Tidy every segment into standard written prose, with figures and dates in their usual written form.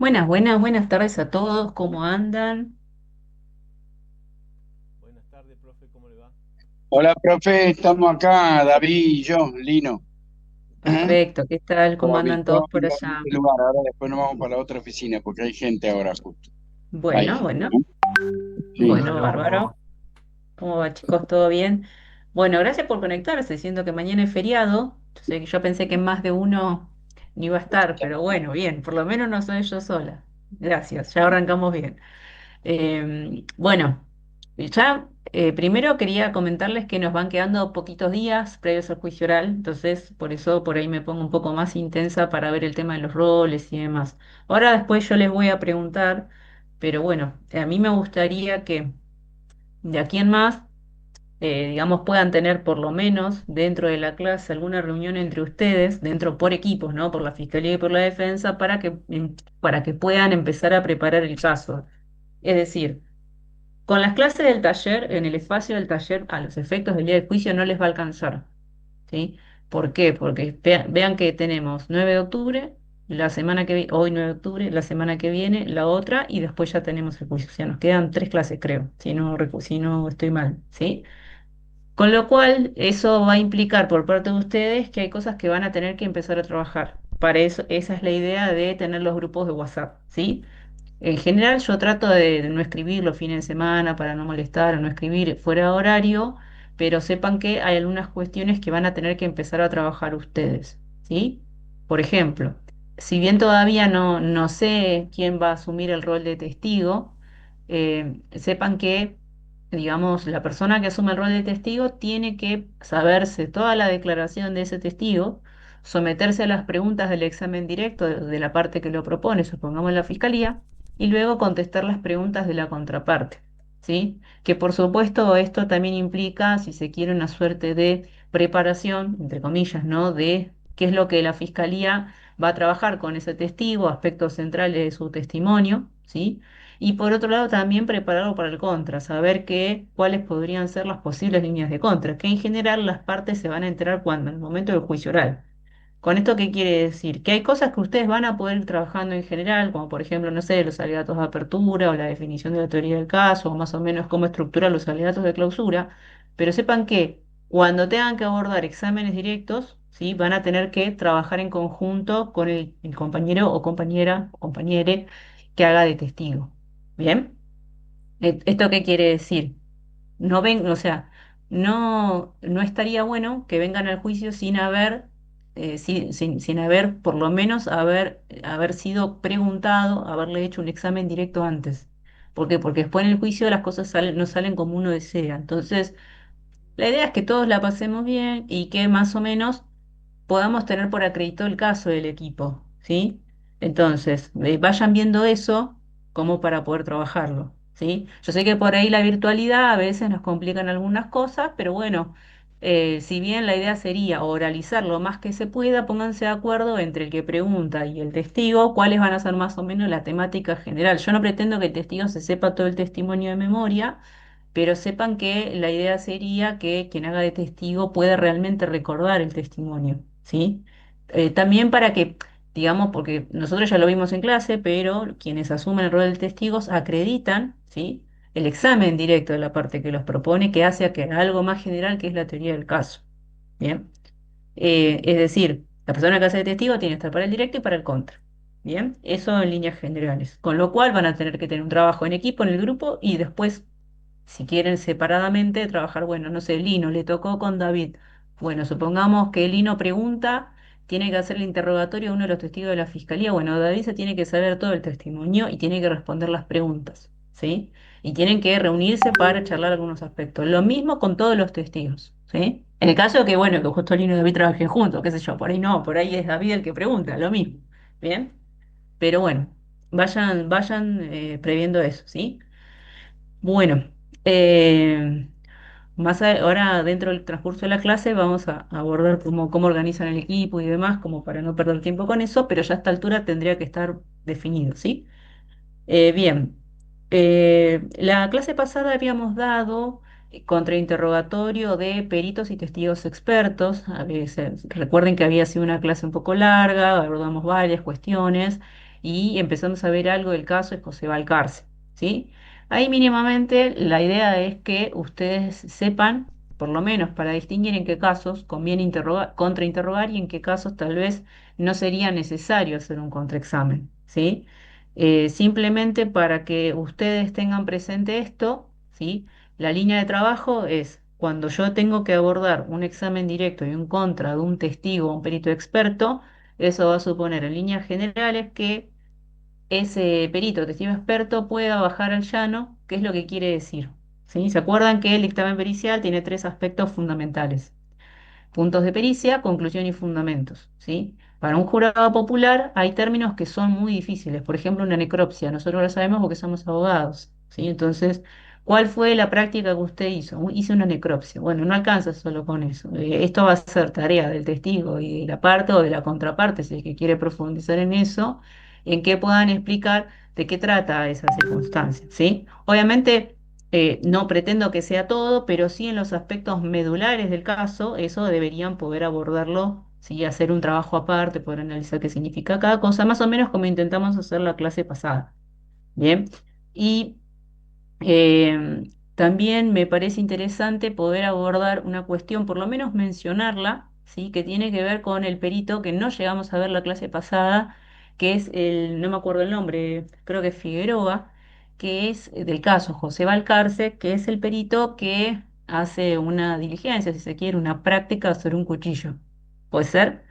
Buenas tardes a todos, ¿cómo andan? Buenas tardes, profe, ¿cómo le va? Hola, profe, estamos acá, David y yo, Lino. ¿Eh? Perfecto, ¿qué tal? ¿Cómo andan todos Todo por bien en allá? este lugar. Ahora después nos vamos para la otra oficina porque hay gente ahora justo Bueno, ahí. bueno, ¿Eh? Sí. bueno, bárbaro. ¿Cómo va, chicos? ¿Todo bien? Bueno, gracias por conectarse, siendo que mañana es feriado. Yo sé que yo pensé que más de uno ni iba a estar, pero bueno, bien, por lo menos no soy yo sola. Gracias, ya arrancamos bien. Bueno, ya primero quería comentarles que nos van quedando poquitos días previos al juicio oral, entonces por eso por ahí me pongo un poco más intensa para ver el tema de los roles y demás. Ahora después yo les voy a preguntar, pero bueno, a mí me gustaría que de aquí en más, digamos, puedan tener por lo menos dentro de la clase alguna reunión entre ustedes, dentro por equipos, ¿no? Por la Fiscalía y por la Defensa, para que puedan empezar a preparar el caso. Es decir, con las clases del taller, en el espacio del taller, a los efectos del día del juicio no les va a alcanzar, ¿sí? ¿Por qué? Porque vean que tenemos 9 de octubre, la semana que hoy 9 de octubre, la semana que viene, la otra, y después ya tenemos el juicio. O sea, nos quedan 3 clases, creo, si no estoy mal, ¿sí? Con lo cual, eso va a implicar por parte de ustedes que hay cosas que van a tener que empezar a trabajar. Para eso, esa es la idea de tener los grupos de WhatsApp, ¿sí? En general yo trato de no escribir los fines de semana para no molestar o no escribir fuera de horario, pero sepan que hay algunas cuestiones que van a tener que empezar a trabajar ustedes, ¿sí? Por ejemplo, si bien todavía no sé quién va a asumir el rol de testigo, sepan que, digamos, la persona que asume el rol de testigo tiene que saberse toda la declaración de ese testigo, someterse a las preguntas del examen directo de la parte que lo propone, supongamos la fiscalía, y luego contestar las preguntas de la contraparte, ¿sí? Que por supuesto esto también implica, si se quiere, una suerte de preparación, entre comillas, ¿no? De qué es lo que la fiscalía va a trabajar con ese testigo, aspectos centrales de su testimonio, ¿sí? Y por otro lado también prepararlo para el contra, saber cuáles podrían ser las posibles líneas de contra, que en general las partes se van a enterar cuando, en el momento del juicio oral. ¿Con esto qué quiere decir? Que hay cosas que ustedes van a poder ir trabajando en general, como por ejemplo, no sé, los alegatos de apertura o la definición de la teoría del caso, o más o menos cómo estructurar los alegatos de clausura, pero sepan que cuando tengan que abordar exámenes directos, ¿sí? Van a tener que trabajar en conjunto con el compañero o compañera o compañere que haga de testigo. ¿Bien? ¿Esto qué quiere decir? No ven, o sea, no estaría bueno que vengan al juicio sin haber, sin haber, por lo menos haber sido preguntado, haberle hecho un examen directo antes. ¿Por qué? Porque después en el juicio las cosas no salen como uno desea. Entonces, la idea es que todos la pasemos bien y que más o menos podamos tener por acreditado el caso del equipo, ¿sí? Entonces, vayan viendo eso como para poder trabajarlo, ¿sí? Yo sé que por ahí la virtualidad a veces nos complican algunas cosas, pero bueno, si bien la idea sería oralizar lo más que se pueda, pónganse de acuerdo entre el que pregunta y el testigo cuáles van a ser más o menos la temática general. Yo no pretendo que el testigo se sepa todo el testimonio de memoria, pero sepan que la idea sería que quien haga de testigo pueda realmente recordar el testimonio, ¿sí? También para que, digamos, porque nosotros ya lo vimos en clase, pero quienes asumen el rol de testigos acreditan, ¿sí? El examen directo de la parte que los propone, que hace a que algo más general que es la teoría del caso, ¿bien? Es decir, la persona que hace de testigo tiene que estar para el directo y para el contra. Bien, eso en líneas generales. Con lo cual van a tener que tener un trabajo en equipo en el grupo y después si quieren separadamente trabajar, bueno, no sé, Lino le tocó con David. Bueno, supongamos que Lino pregunta, tiene que hacer el interrogatorio a uno de los testigos de la fiscalía. Bueno, David se tiene que saber todo el testimonio y tiene que responder las preguntas, ¿sí? Y tienen que reunirse para charlar algunos aspectos. Lo mismo con todos los testigos, ¿sí? En el caso de que, bueno, que justo Lino y David trabajen juntos, qué sé yo, por ahí no, por ahí es David el que pregunta, lo mismo, ¿bien? Pero bueno, vayan previendo eso, ¿sí? Bueno, eh, ahora dentro del transcurso de la clase vamos a abordar cómo organizan el equipo y demás, como para no perder tiempo con eso, pero ya a esta altura tendría que estar definido, ¿sí? Bien, la clase pasada habíamos dado contrainterrogatorio de peritos y testigos expertos. A veces, recuerden que había sido una clase un poco larga, abordamos varias cuestiones. y empezamos a ver algo del caso de José Valcarce, ¿sí? Ahí mínimamente la idea es que ustedes sepan, por lo menos para distinguir en qué casos conviene contrainterrogar y en qué casos tal vez no sería necesario hacer un contraexamen, ¿sí? Simplemente para que ustedes tengan presente esto, ¿sí? La línea de trabajo es cuando yo tengo que abordar un examen directo y un contra de un testigo o un perito experto, eso va a suponer en líneas generales que ese perito testigo experto pueda bajar al llano, ¿qué es lo que quiere decir? ¿Sí? ¿Se acuerdan que el dictamen pericial tiene tres aspectos fundamentales? Puntos de pericia, conclusión y fundamentos, ¿sí? Para un jurado popular hay términos que son muy difíciles. Por ejemplo, una necropsia. Nosotros lo sabemos porque somos abogados, ¿sí? Entonces, ¿cuál fue la práctica que usted hizo? Hice una necropsia. Bueno, no alcanza solo con eso. Esto va a ser tarea del testigo y de la parte o de la contraparte, si es que quiere profundizar en eso, en que puedan explicar de qué trata esa circunstancia, ¿sí? Obviamente no pretendo que sea todo, pero sí en los aspectos medulares del caso, eso deberían poder abordarlo, sí, hacer un trabajo aparte, poder analizar qué significa cada cosa, más o menos como intentamos hacer la clase pasada. Bien. Y también me parece interesante poder abordar una cuestión, por lo menos mencionarla, ¿sí? Que tiene que ver con el perito que no llegamos a ver la clase pasada, que es no me acuerdo el nombre, creo que Figueroa, que es del caso José Valcarce, que es el perito que hace una diligencia, si se quiere, una práctica sobre un cuchillo. ¿Puede ser?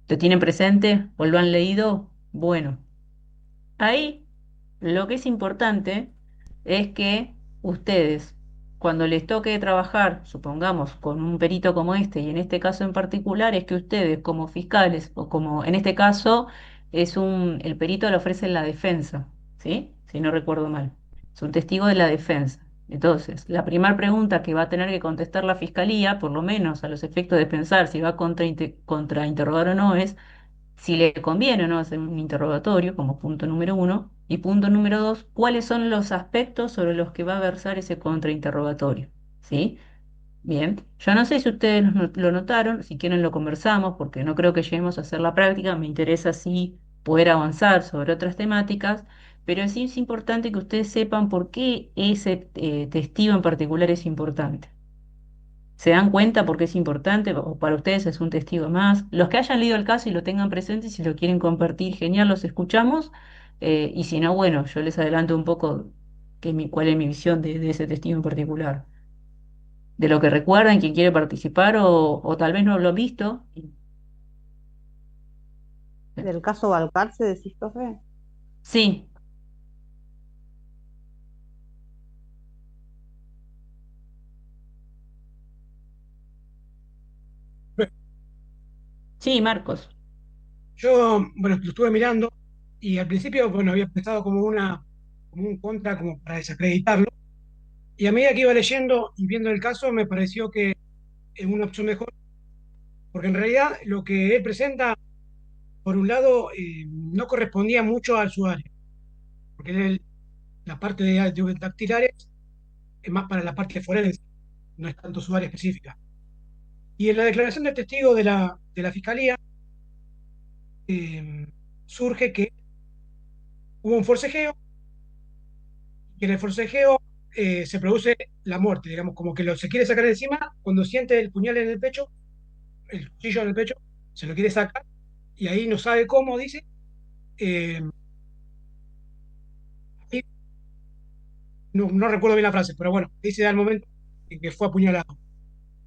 ¿Lo tienen presente o lo han leído? Bueno. Ahí lo que es importante es que ustedes, cuando les toque trabajar, supongamos, con un perito como este, y en este caso en particular, es que ustedes como fiscales, o como en este caso el perito le ofrece la defensa, ¿sí? Si no recuerdo mal. Es un testigo de la defensa. Entonces, la primera pregunta que va a tener que contestar la fiscalía, por lo menos a los efectos de pensar si va a contrainterrogar o no, es si le conviene o no hacer un interrogatorio como punto número uno, y punto número dos, cuáles son los aspectos sobre los que va a versar ese contrainterrogatorio. ¿Sí? Bien, yo no sé si ustedes lo notaron, si quieren lo conversamos, porque no creo que lleguemos a hacer la práctica, me interesa sí poder avanzar sobre otras temáticas, pero sí es importante que ustedes sepan por qué ese testigo en particular es importante. ¿Se dan cuenta por qué es importante o para ustedes es un testigo más? Los que hayan leído el caso y lo tengan presente, si lo quieren compartir, genial, los escuchamos. Y si no, bueno, yo les adelanto un poco cuál es mi visión de ese testigo en particular. De lo que recuerdan, quien quiere participar o tal vez no lo han visto. Del caso Balcarce, decís, profe. Sí, sí, Marcos. Yo, bueno, lo estuve mirando y al principio, bueno, había pensado como un contra, como para desacreditarlo. Y a medida que iba leyendo y viendo el caso, me pareció que es una opción mejor, porque en realidad lo que él presenta, por un lado, no correspondía mucho a su área, porque la parte de dactilares es más para la parte forense, no es tanto su área específica. Y en la declaración de testigo de la fiscalía, eh, surge que hubo un forcejeo y en el forcejeo se produce la muerte, digamos, como que se quiere sacar de encima cuando siente el puñal en el pecho, el cuchillo en el pecho, se lo quiere sacar y ahí no sabe cómo, dice, eh, y no recuerdo bien la frase, pero bueno, dice al momento en que fue apuñalado.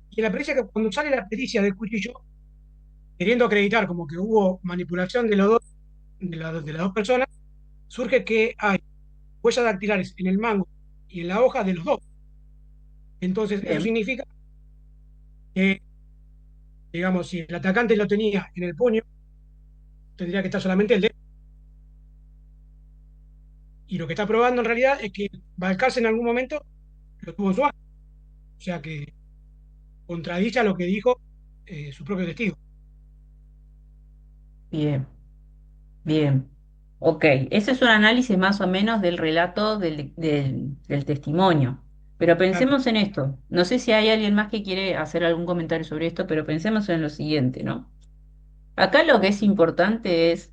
Y en la pericia, que cuando sale la pericia del cuchillo, queriendo acreditar como que hubo manipulación de los dos, de las dos personas, surge que hay huellas dactilares en el mango y en la hoja de los dos. Entonces, eso Bien, significa que, digamos, si el atacante lo tenía en el puño, tendría que estar solamente el dedo. Y lo que está probando en realidad es que Balcarce en algún momento lo tuvo en su mano. O sea que contradice a lo que dijo su propio testigo. bien, bien. Ok, ese es un análisis más o menos del relato del testimonio. Pero Claro. pensemos en esto. No sé si hay alguien más que quiere hacer algún comentario sobre esto, pero pensemos en lo siguiente, ¿no? Acá lo que es importante es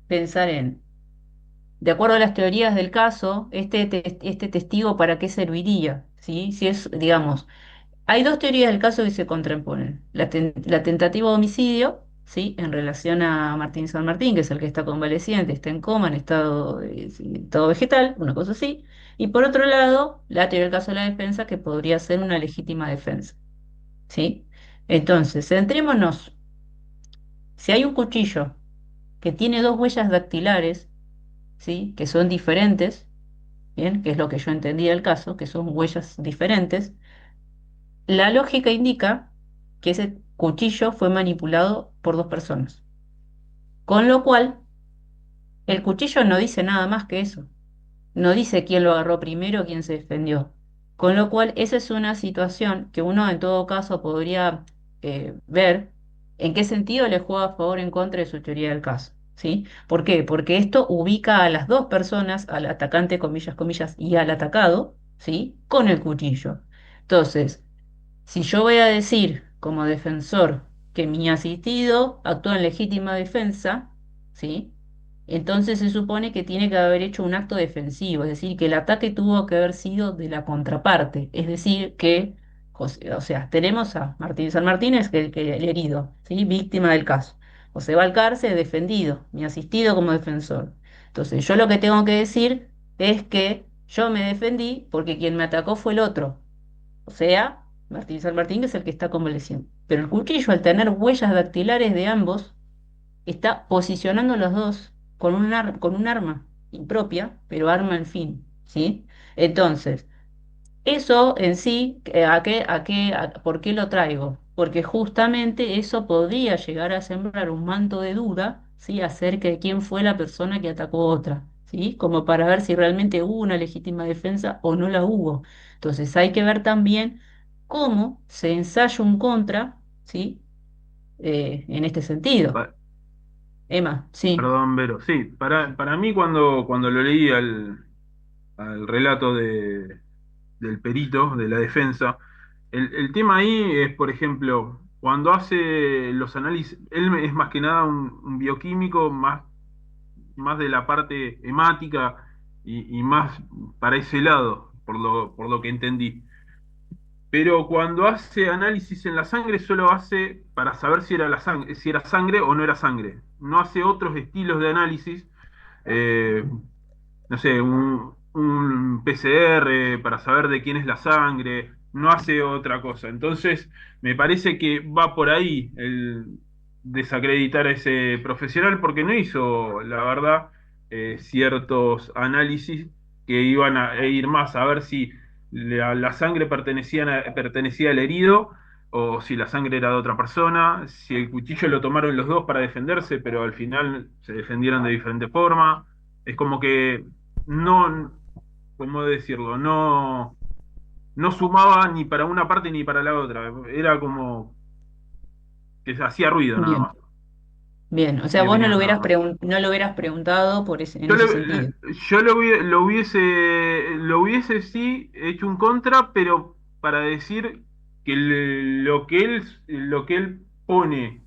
pensar en, de acuerdo a las teorías del caso, este testigo para qué serviría, ¿sí? Si es, digamos, hay dos teorías del caso que se contraponen. La tentativa de homicidio, ¿sí? En relación a Martín San Martín, que es el que está convaleciente, está en coma, en estado vegetal, una cosa así. Y por otro lado, la teoría del caso de la defensa, que podría ser una legítima defensa, ¿sí? Entonces, centrémonos, si hay un cuchillo que tiene dos huellas dactilares, ¿sí? Que son diferentes, ¿bien? Que es lo que yo entendí del caso, que son huellas diferentes. La lógica indica que ese cuchillo fue manipulado por dos personas, con lo cual el cuchillo no dice nada más que eso, no dice quién lo agarró primero, quién se defendió, con lo cual esa es una situación que uno en todo caso podría ver en qué sentido le juega a favor o en contra de su teoría del caso, ¿sí? ¿Por qué? Porque esto ubica a las dos personas, al atacante, comillas, comillas, y al atacado, ¿sí? Con el cuchillo. Entonces, si yo voy a decir como defensor que mi asistido actuó en legítima defensa, ¿sí? Entonces se supone que tiene que haber hecho un acto defensivo, es decir, que el ataque tuvo que haber sido de la contraparte, es decir, que, o sea, tenemos a Martín San Martínez, que el herido, ¿sí? Víctima del caso. José Balcarce, defendido, mi asistido como defensor. Entonces, yo lo que tengo que decir es que yo me defendí porque quien me atacó fue el otro. O sea, Martín San Martín es el que está convaleciendo. Pero el cuchillo, al tener huellas dactilares de ambos, está posicionando los dos con un arma impropia, pero arma al fin, ¿sí? Entonces, eso en sí, ¿por qué lo traigo? Porque justamente eso podría llegar a sembrar un manto de duda, ¿sí? Acerca de quién fue la persona que atacó a otra, ¿sí? Como para ver si realmente hubo una legítima defensa o no la hubo. Entonces hay que ver también cómo se ensaya un contra, ¿sí? En este sentido. Pa- Emma, sí, Perdón, Vero. Sí, para mí cuando lo leí al relato del perito, de la defensa, el tema ahí es, por ejemplo, cuando hace los análisis, él es más que nada un bioquímico, más de la parte hemática y más para ese lado, por lo que entendí. Pero cuando hace análisis en la sangre, solo hace para saber si era sangre o no era sangre. No hace otros estilos de análisis, eh, no sé, un PCR para saber de quién es la sangre, no hace otra cosa. Entonces, me parece que va por ahí el desacreditar a ese profesional porque no hizo, la verdad, ciertos análisis que iban a ir más a ver si la sangre pertenecía al herido o si la sangre era de otra persona, si el cuchillo lo tomaron los dos para defenderse, pero al final se defendieron de diferente forma. Es como que no, ¿cómo decirlo? No sumaba ni para una parte ni para la otra. Era como que se hacía ruido nada bien, más. bien. O sea, Mi vos opinión nada más. no lo hubieras preguntado en Yo, ese sentido. yo lo hubiese sí hecho un contra, pero para decir que lo que él pone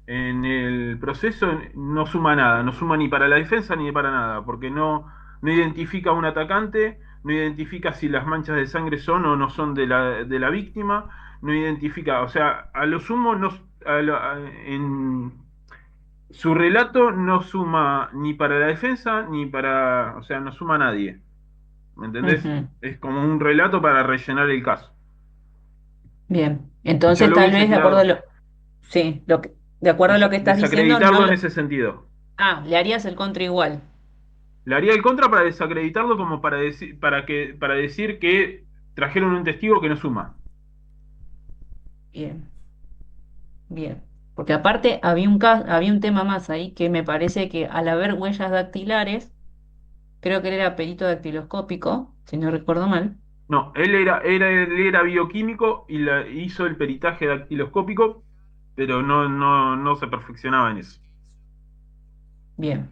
en el proceso no suma nada, no suma ni para la defensa ni para nada, porque no identifica a un atacante, no identifica si las manchas de sangre son o no son de la víctima, no identifica, o sea, a lo sumo no, en su relato no suma ni para la defensa ni para, o sea, no suma a nadie. ¿Me entendés? Ujú. Es como un relato para rellenar el caso. Bien. Yo Entonces, lo tal hubiese vez de acuerdo a tirado, lo, sí, de acuerdo a lo que estás diciendo, no desacreditarlo en lo, ese sentido. le harías el contra igual. Le haría el contra para desacreditarlo como para decir que trajeron un testigo que no suma. Bien, bien. Porque aparte había un tema más ahí que me parece que al haber huellas dactilares, creo que él era perito dactiloscópico, si no recuerdo mal. No, él era bioquímico y hizo el peritaje dactiloscópico, pero no se perfeccionaba en eso. Bien,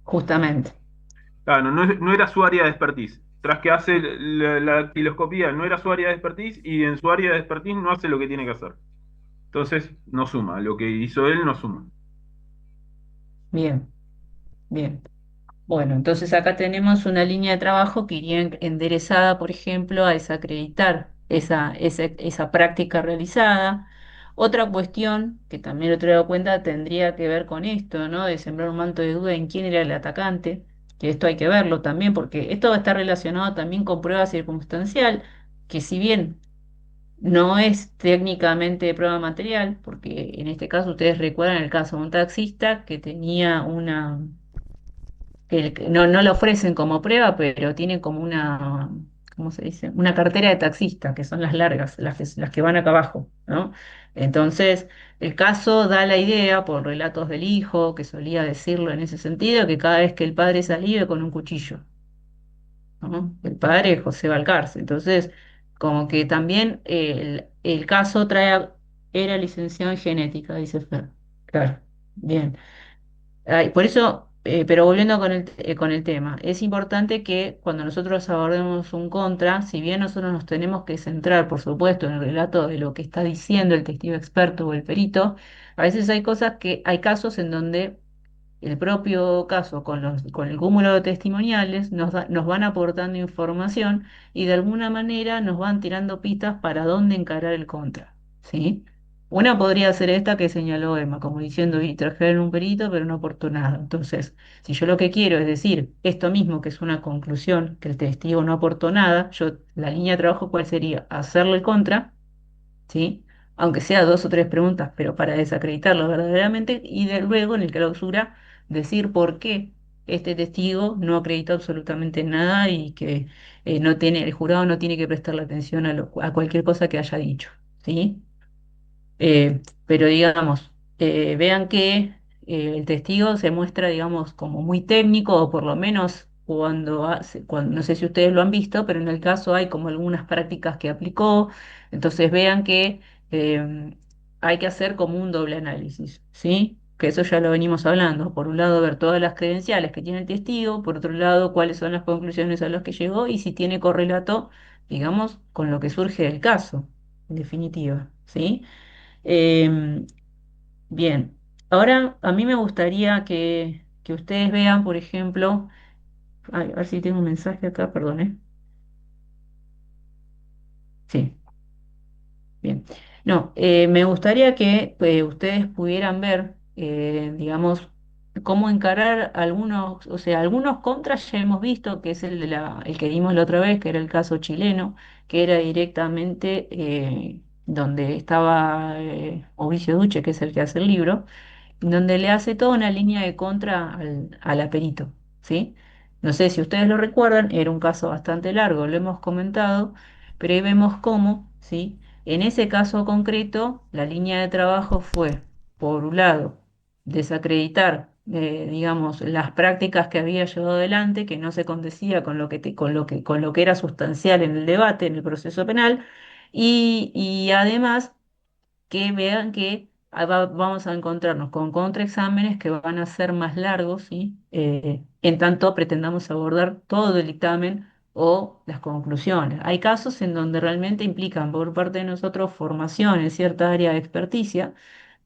justamente. Claro, no era su área de expertise. Tras que hace la dactiloscopía, no era su área de expertise y en su área de expertise no hace lo que tiene que hacer. Entonces, no suma. Lo que hizo él no suma. Bien. Bien. Bueno, entonces acá tenemos una línea de trabajo que iría enderezada, por ejemplo, a desacreditar esa práctica realizada. Otra cuestión que también otro dado cuenta tendría que ver con esto, ¿no? De sembrar un manto de duda en quién era el atacante, que esto hay que verlo también, porque esto va a estar relacionado también con prueba circunstancial, que si bien no es técnicamente prueba material, porque en este caso ustedes recuerdan el caso de un taxista que tenía una que no lo ofrecen como prueba, pero tienen como una, ¿cómo se dice? Una cartera de taxista, que son las largas, las que van acá abajo, ¿no? Entonces, el caso da la idea, por relatos del hijo, que solía decirlo en ese sentido, que cada vez que el padre salía iba con un cuchillo, ¿no? El padre José Balcarce. Entonces, como que también el caso era licenciado en genética, dice Fer. Claro, bien. Ay, por eso, pero volviendo con el tema, es importante que cuando nosotros abordemos un contra, si bien nosotros nos tenemos que centrar, por supuesto, en el relato de lo que está diciendo el testigo experto o el perito, a veces hay casos en donde el propio caso con el cúmulo de testimoniales nos van aportando información y de alguna manera nos van tirando pistas para dónde encarar el contra, ¿sí? Una podría ser esta que señaló Emma, como diciendo, y trajeron un perito, pero no aportó nada. Entonces, si yo lo que quiero es decir esto mismo, que es una conclusión, que el testigo no aportó nada, la línea de trabajo, ¿cuál sería? Hacerle el contra, ¿sí? Aunque sea dos o tres preguntas, pero para desacreditarlo verdaderamente, y luego en el clausura decir por qué este testigo no acreditó absolutamente nada y que el jurado no tiene que prestarle atención a cualquier cosa que haya dicho, ¿sí? Pero digamos, vean que el testigo se muestra, digamos, como muy técnico, o por lo menos no sé si ustedes lo han visto, pero en el caso hay como algunas prácticas que aplicó, entonces vean que eh, hay que hacer como un doble análisis, ¿sí? Que eso ya lo venimos hablando. Por un lado, ver todas las credenciales que tiene el testigo, por otro lado, cuáles son las conclusiones a las que llegó y si tiene correlato, digamos, con lo que surge del caso, en definitiva, ¿sí? Em, bien, ahora a mí me gustaría que ustedes vean, por ejemplo, ay, a ver si tengo un mensaje acá, perdón, ¿eh? Sí, bien. No, me gustaría que ustedes pudieran ver, digamos, cómo encarar algunos, o sea, algunos contras ya hemos visto, que es el que dimos la otra vez, que era el caso chileno, que era directamente donde estaba Mauricio Duche, que es el que hace el libro donde le hace toda una línea de contra al aperito, ¿sí? No sé si ustedes lo recuerdan, era un caso bastante largo, lo hemos comentado, pero ahí vemos cómo, ¿sí? En ese caso concreto, la línea de trabajo fue, por un lado, desacreditar, digamos, las prácticas que había llevado adelante, que no se condecía con lo que era sustancial en el debate, en el proceso penal, y además que vean que vamos a encontrarnos con contraexámenes que van a ser más largos, ¿sí? En tanto pretendamos abordar todo el dictamen o las conclusiones. Hay casos en donde realmente implican por parte de nosotros formación en cierta área de experticia,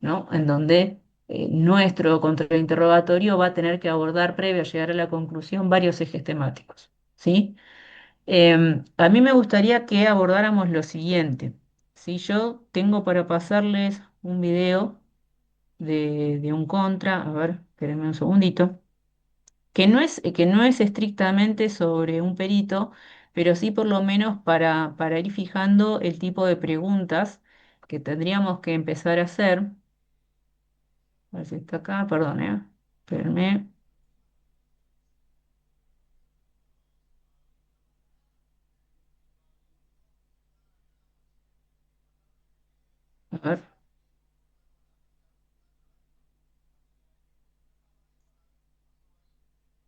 ¿no? En donde nuestro contrainterrogatorio va a tener que abordar, previo a llegar a la conclusión, varios ejes temáticos, ¿sí? A mí me gustaría que abordáramos lo siguiente. Si yo tengo para pasarles un video de un contra, a ver, espérenme un segundito, que no es estrictamente sobre un perito, pero sí por lo menos para ir fijando el tipo de preguntas que tendríamos que empezar a hacer. A ver si está acá, perdón, espérenme, a ver,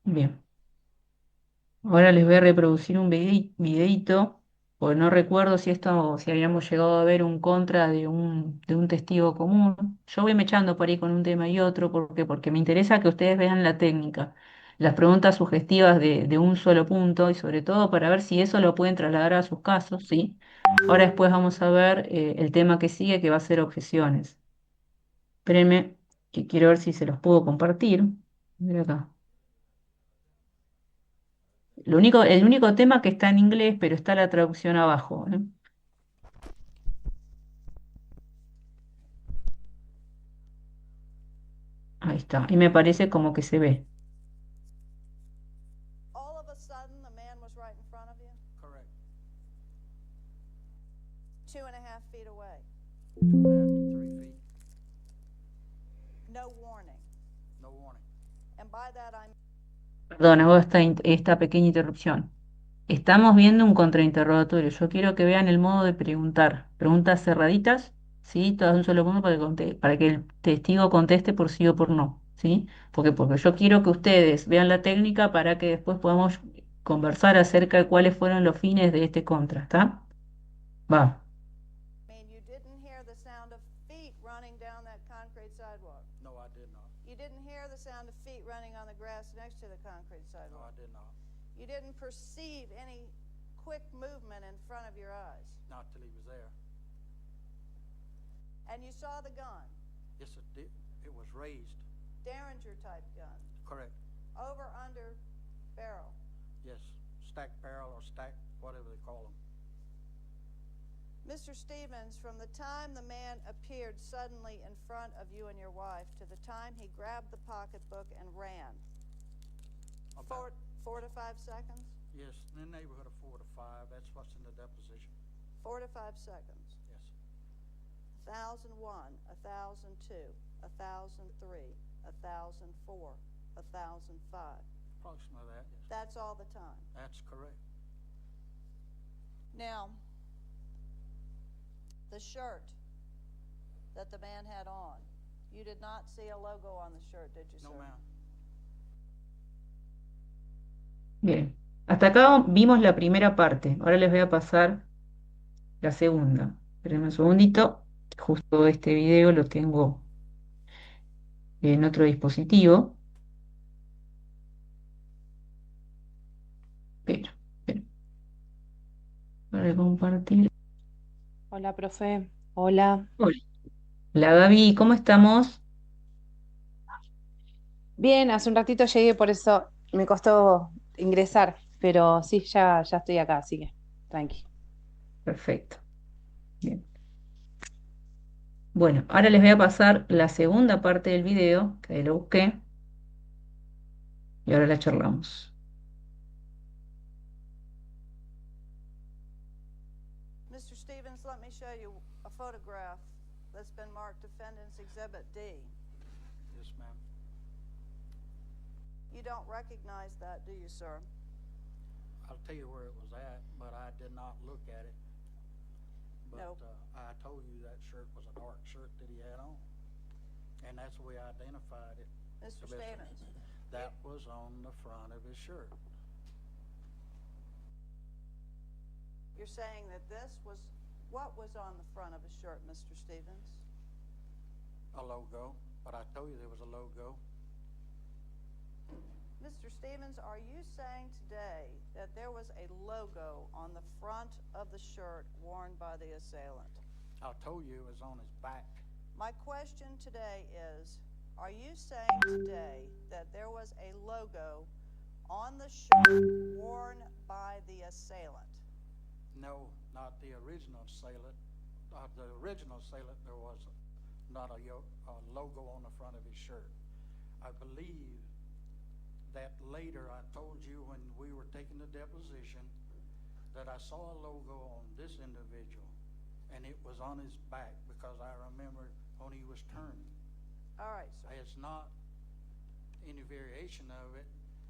bien. Ahora les voy a reproducir un videíto, porque no recuerdo si habíamos llegado a ver un contra de un testigo común. Yo voy mechando por ahí con un tema y otro, ¿por qué? Porque me interesa que ustedes vean la técnica, las preguntas sugestivas de un solo punto y sobre todo para ver si eso lo pueden trasladar a sus casos, ¿sí? Ahora después vamos a ver el tema que sigue, que va a ser objeciones. Espérenme, que quiero ver si se los puedo compartir. Mira acá. El único tema que está en inglés, pero está la traducción abajo, ¿eh? Ahí está. Y me parece como que se ve. All of a sudden, the man was right in front of you, Correct. 2.5 feet away. 2.5 to 3 feet. No warning. No warning. And by that I mean Perdón, hago esta pequeña interrupción. Estamos viendo un contrainterrogatorio. Yo quiero que vean el modo de preguntar. Preguntas cerraditas, ¿sí? Todas de un solo punto para que el testigo conteste por sí o por no, ¿sí? Porque yo quiero que ustedes vean la técnica para que después podamos conversar acerca de cuáles fueron los fines de este contra, ¿está? Va. you didn't hear the sound of feet running down that concrete sidewalk. No, I did not. You didn't hear the sound of feet running on the grass next to the concrete No, sidewalk. I did not. You didn't perceive any quick movement in front of your eyes. Not till he was there. And you saw the gun, Yes, it did. It was raised. Derringer type gun, Correct. over under barrel. Yes. Stacked barrel or stacked, whatever they call them. Mr. Stevens, from the time the man appeared suddenly in front of you and your wife to the time he grabbed the pocketbook and ran, About, 4 to 5 seconds? yes, in the neighborhood of 4 to 5. That's what's in the deposition. 4 to 5 seconds. Yes. 1,001, 1,002, 1,003, 1,004, 1,005. Approximately that, yes. That's all the time. That's correct. Now, the shirt that the man had on, you did not see a logo on the shirt, did you, sir? No, ma'am. Bien. Hasta acá vimos la primera parte. Ahora les voy a pasar la segunda. Espérenme un segundito. Justo este video lo tengo en otro dispositivo. Espera. Para compartir. Hola, profe. Hola. Hola Gaby, ¿cómo estamos? Bien, hace un ratito llegué, por eso me costó ingresar, pero sí, ya estoy acá, así que tranqui. Perfecto. Bien. Bueno, ahora les voy a pasar la segunda parte del video, que ahí lo busqué, y ahora la charlamos. Mr. Stevens, let me show you a photograph that's been marked Defendant's Exhibit D. Yes, ma'am. You don't recognize that, do you, sir? I'll tell you where it was at, but I did not look at it. But Nope. I told you that shirt was a dark shirt that he had on. And that's the way I identified it. Mr. to Mr. Stevens, That was on the front of his shirt. you're saying that what was on the front of his shirt, Mr. Stevens? A logo, but I told you there was a logo. Mr. Stevens, are you saying today that there was a logo on the front of the shirt worn by the assailant? I told you it was on his back. My question today is, are you saying today that there was a logo on the shirt worn by the assailant? No, not the original assailant. The original assailant, there was not a logo on the front of his shirt. I believe that later I told you when we were taking the deposition that I saw a logo on this individual, and it was on his back because I remember when he was turning. All right, sir. It's not any variation of it,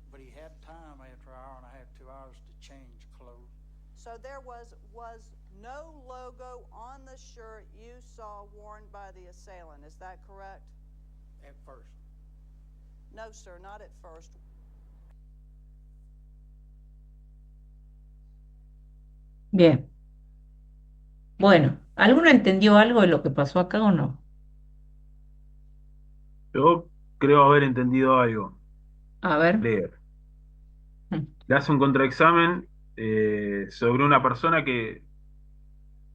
but he had time after an hour and a half, 2 hours to change clothes. So there was no logo on the shirt you saw worn by the assailant, is that correct? At first. No, sir, not at first. Bien. Bueno, ¿alguno entendió algo de lo que pasó acá o no? Yo creo haber entendido algo. A ver. Leer. Mm, Le hace un contraexamen sobre una persona que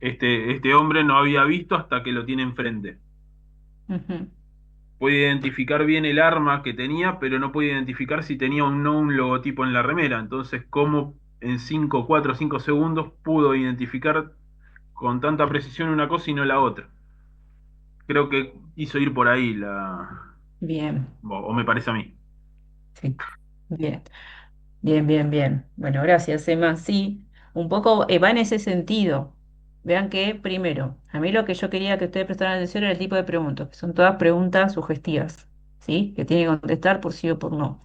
este hombre no había visto hasta que lo tiene enfrente. ujú. puede identificar bien el arma que tenía, pero no puede identificar si tenía o no un logotipo en la remera. Entonces, ¿cómo en 5, 4, 5 segundos pudo identificar con tanta precisión una cosa y no la otra? Creo que hizo ir por ahí Bien, o me parece a mí. sí, bien. Bien, bien, bien. Bueno, gracias, Emma. Sí, un poco va en ese sentido. Vean que, primero, a mí lo que yo quería que ustedes prestaran atención era el tipo de preguntas, que son todas preguntas sugestivas, ¿sí? Que tiene que contestar por sí o por no.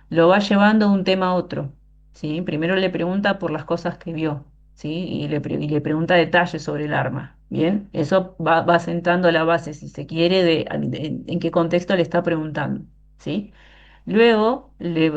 Lo va llevando de un tema a otro, ¿sí? Primero le pregunta por las cosas que vio, ¿sí? Y le pregunta detalles sobre el arma, ¿bien? Eso va sentando la base, si se quiere, en qué contexto le está preguntando, ¿sí? Luego le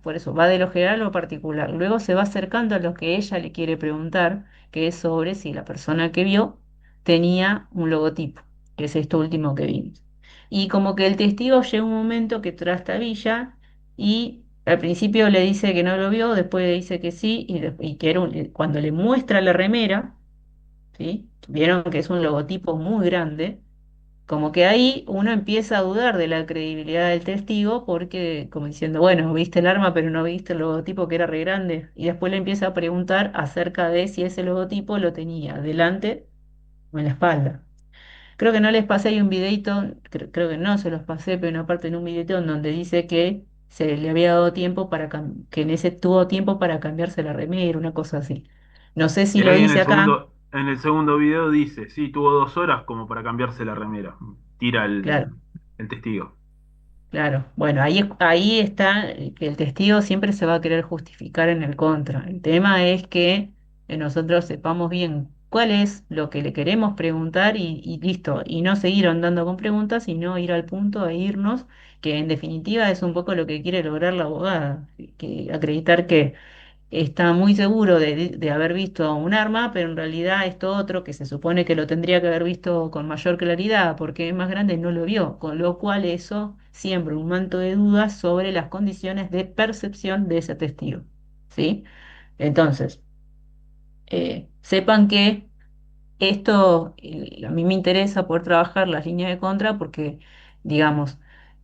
por eso, va de lo general a lo particular. Luego se va acercando a lo que ella le quiere preguntar, que es sobre si la persona que vio tenía un logotipo, que es esto último que vimos. Y como que el testigo llega un momento que trastabilla y al principio le dice que no lo vio, después le dice que sí, y que cuando le muestra la remera, ¿sí? Vieron que es un logotipo muy grande, como que ahí uno empieza a dudar de la credibilidad del testigo porque, como diciendo, bueno, viste el arma pero no viste el logotipo que era re grande. Y después le empieza a preguntar acerca de si ese logotipo lo tenía delante o en la espalda. Creo que no les pasé ahí un videito, creo que no se los pasé, pero una parte en un videito en donde dice que se le había dado tiempo que en ese tuvo tiempo para cambiarse la remera, una cosa así. No sé Y si lo ahí dice acá, en el segundo video dice, sí, tuvo 2 horas como para cambiarse la remera. Tira claro. el testigo. Claro, bueno, ahí está que el testigo siempre se va a querer justificar en el contra. El tema es que nosotros sepamos bien cuál es lo que le queremos preguntar y listo, y no seguir andando con preguntas, sino ir al punto e irnos, que en definitiva es un poco lo que quiere lograr la abogada, que acreditar que está muy seguro de haber visto un arma, pero en realidad esto otro, que se supone que lo tendría que haber visto con mayor claridad porque es más grande, no lo vio, con lo cual eso siembra un manto de dudas sobre las condiciones de percepción de ese testigo, ¿sí? Entonces, sepan que esto, a mí me interesa poder trabajar las líneas de contra porque, digamos,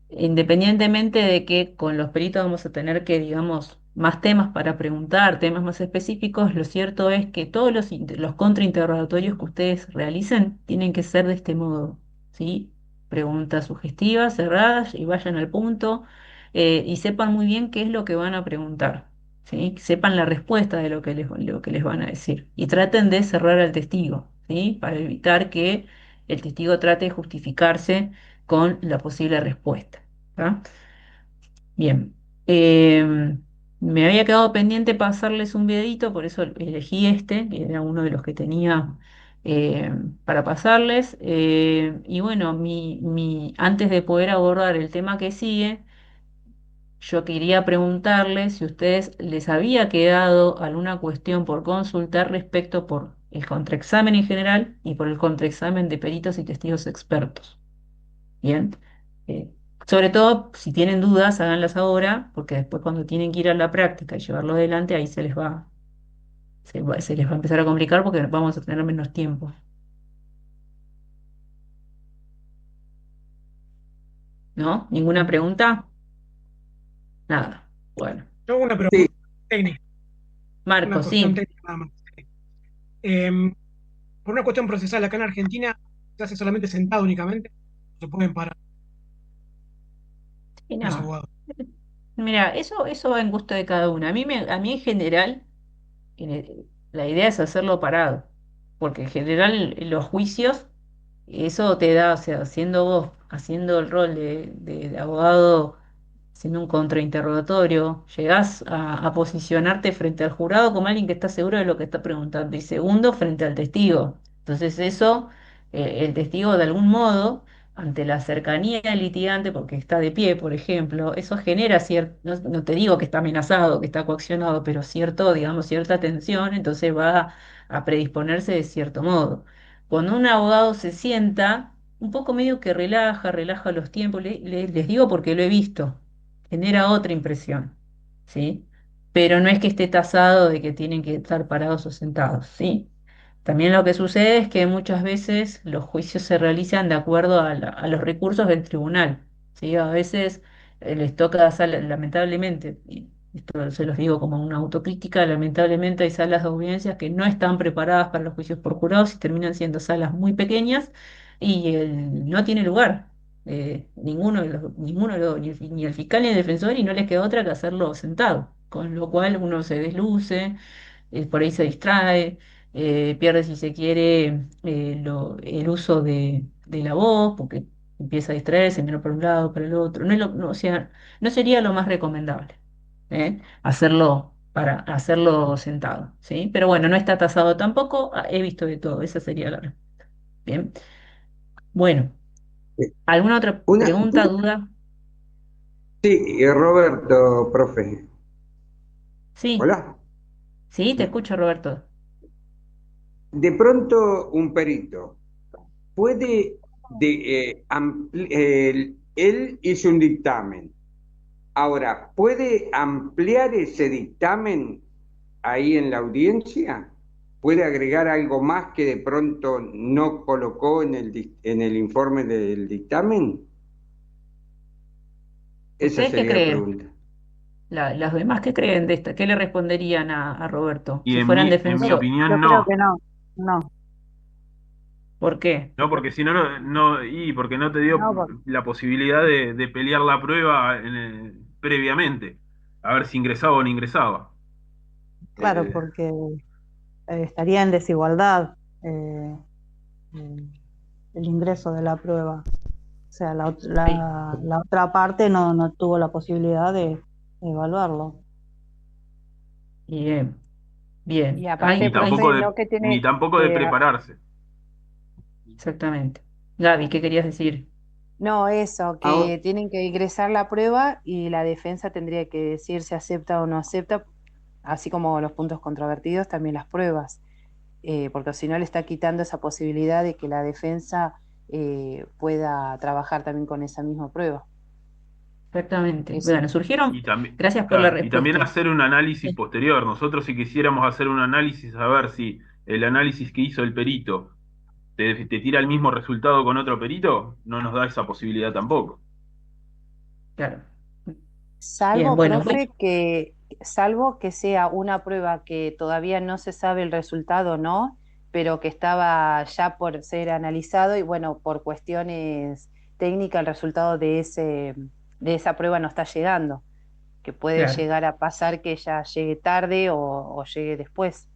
independientemente de que con los peritos vamos a tener que, digamos, más temas para preguntar, temas más específicos, lo cierto es que todos los contrainterrogatorios que ustedes realicen tienen que ser de este modo, ¿sí? Preguntas sugestivas, cerradas y vayan al punto y sepan muy bien qué es lo que van a preguntar, ¿sí? Sepan la respuesta de lo que les van a decir y traten de cerrar al testigo, ¿sí? Para evitar que el testigo trate de justificarse con la posible respuesta. ¿Tá? Bien. Me había quedado pendiente pasarles un videito, por eso elegí este, que era uno de los que tenía eh, para pasarles. Y bueno, antes de poder abordar el tema que sigue, yo quería preguntarles si a ustedes les había quedado alguna cuestión por consultar respecto por el contraexamen en general y por el contraexamen de peritos y testigos expertos. Bien. Eh, Sobre todo, si tienen dudas, háganlas ahora, porque después cuando tienen que ir a la práctica y llevarlo adelante, ahí se les va a empezar a complicar porque vamos a tener menos tiempo. ¿No? ¿Ninguna pregunta? Nada. Bueno. Yo hago una Sí, pregunta técnica, una Marco, cuestión sí. técnica nada más. Em, por una cuestión procesal, acá en Argentina se hace solamente sentado únicamente, no se pueden parar Y los no. abogados. Mira, eso va en gusto de cada uno. A mí en general, la idea es hacerlo parado, porque en general los juicios eso te da, o sea, siendo vos, haciendo el rol de abogado, haciendo un contrainterrogatorio, llegás a posicionarte frente al jurado como alguien que está seguro de lo que está preguntando, y segundo, frente al testigo. Entonces eso, el testigo de algún modo, ante la cercanía del litigante, porque está de pie, por ejemplo, eso genera cierto, no te digo que está amenazado, que está coaccionado, pero cierto, digamos, cierta tensión, entonces va a predisponerse de cierto modo. Cuando un abogado se sienta, un poco medio que relaja los tiempos, les digo porque lo he visto, genera otra impresión, ¿sí? Pero no es que esté tasado de que tienen que estar parados o sentados, ¿sí? También lo que sucede es que muchas veces los juicios se realizan de acuerdo a los recursos del tribunal, ¿sí? A veces les toca, lamentablemente, y esto se los digo como una autocrítica, lamentablemente hay salas de audiencias que no están preparadas para los juicios por jurados y terminan siendo salas muy pequeñas y no tiene lugar. Ni el fiscal ni el defensor, y no les queda otra que hacerlo sentado, con lo cual uno se desluce, por ahí se distrae, pierde, si se quiere, el uso de la voz, porque empieza a distraerse, mira por un lado, para el otro. No, o sea, no sería lo más recomendable, hacerlo sentado, ¿sí? Pero bueno, no está tasado tampoco, he visto de todo, esa sería la respuesta. Bien, bueno, Eh, ¿alguna otra Una, pregunta, duda? sí, Roberto, profe. Sí, Hola. sí, te escucho, Roberto. De pronto, un perito puede, él hizo un dictamen. Ahora, ¿puede ampliar ese dictamen ahí en la audiencia? ¿Puede agregar algo más que de pronto no colocó en el informe del dictamen? Esa ¿Ustedes qué sería la creen? pregunta. Las demás, ¿qué creen de esta? ¿Qué le responderían a Roberto Y si fueran en mi Yo, defensor? yo opinión, creo no. que no, no, ¿Por qué? No, porque si no, porque no te dio no, la posibilidad de pelear la prueba previamente, a ver si ingresaba o no ingresaba. claro, Eh, porque estaría en desigualdad eh, eh, el ingreso de la prueba. O sea, Ahí. la otra parte no tuvo la posibilidad de evaluarlo. Bien, Y bien. aparte, ni Ahí, tampoco profe, de, no que ni tiene, tampoco de prepararse. exactamente. Gaby, ¿qué querías decir? no eso, Ahora, que tienen que ingresar la prueba y la defensa tendría que decir si acepta o no acepta, así como los puntos controvertidos, también las pruebas, porque si no le está quitando esa posibilidad de que la defensa pueda trabajar también con esa misma prueba. Exactamente. Eso. Bueno, surgieron, Y también, gracias por la claro, y también respuesta. hacer un análisis Sí, posterior. Nosotros si quisiéramos hacer un análisis, a ver si el análisis que hizo el perito te tira el mismo resultado con otro perito, no nos da esa posibilidad tampoco. claro. Bien, Salvo, bueno, profe, salvo que sea una prueba que todavía no se sabe el resultado, ¿no? Pero que estaba ya por ser analizado y bueno, por cuestiones técnicas el resultado de esa prueba no está llegando, que puede claro, llegar a pasar que ya llegue tarde o llegue después,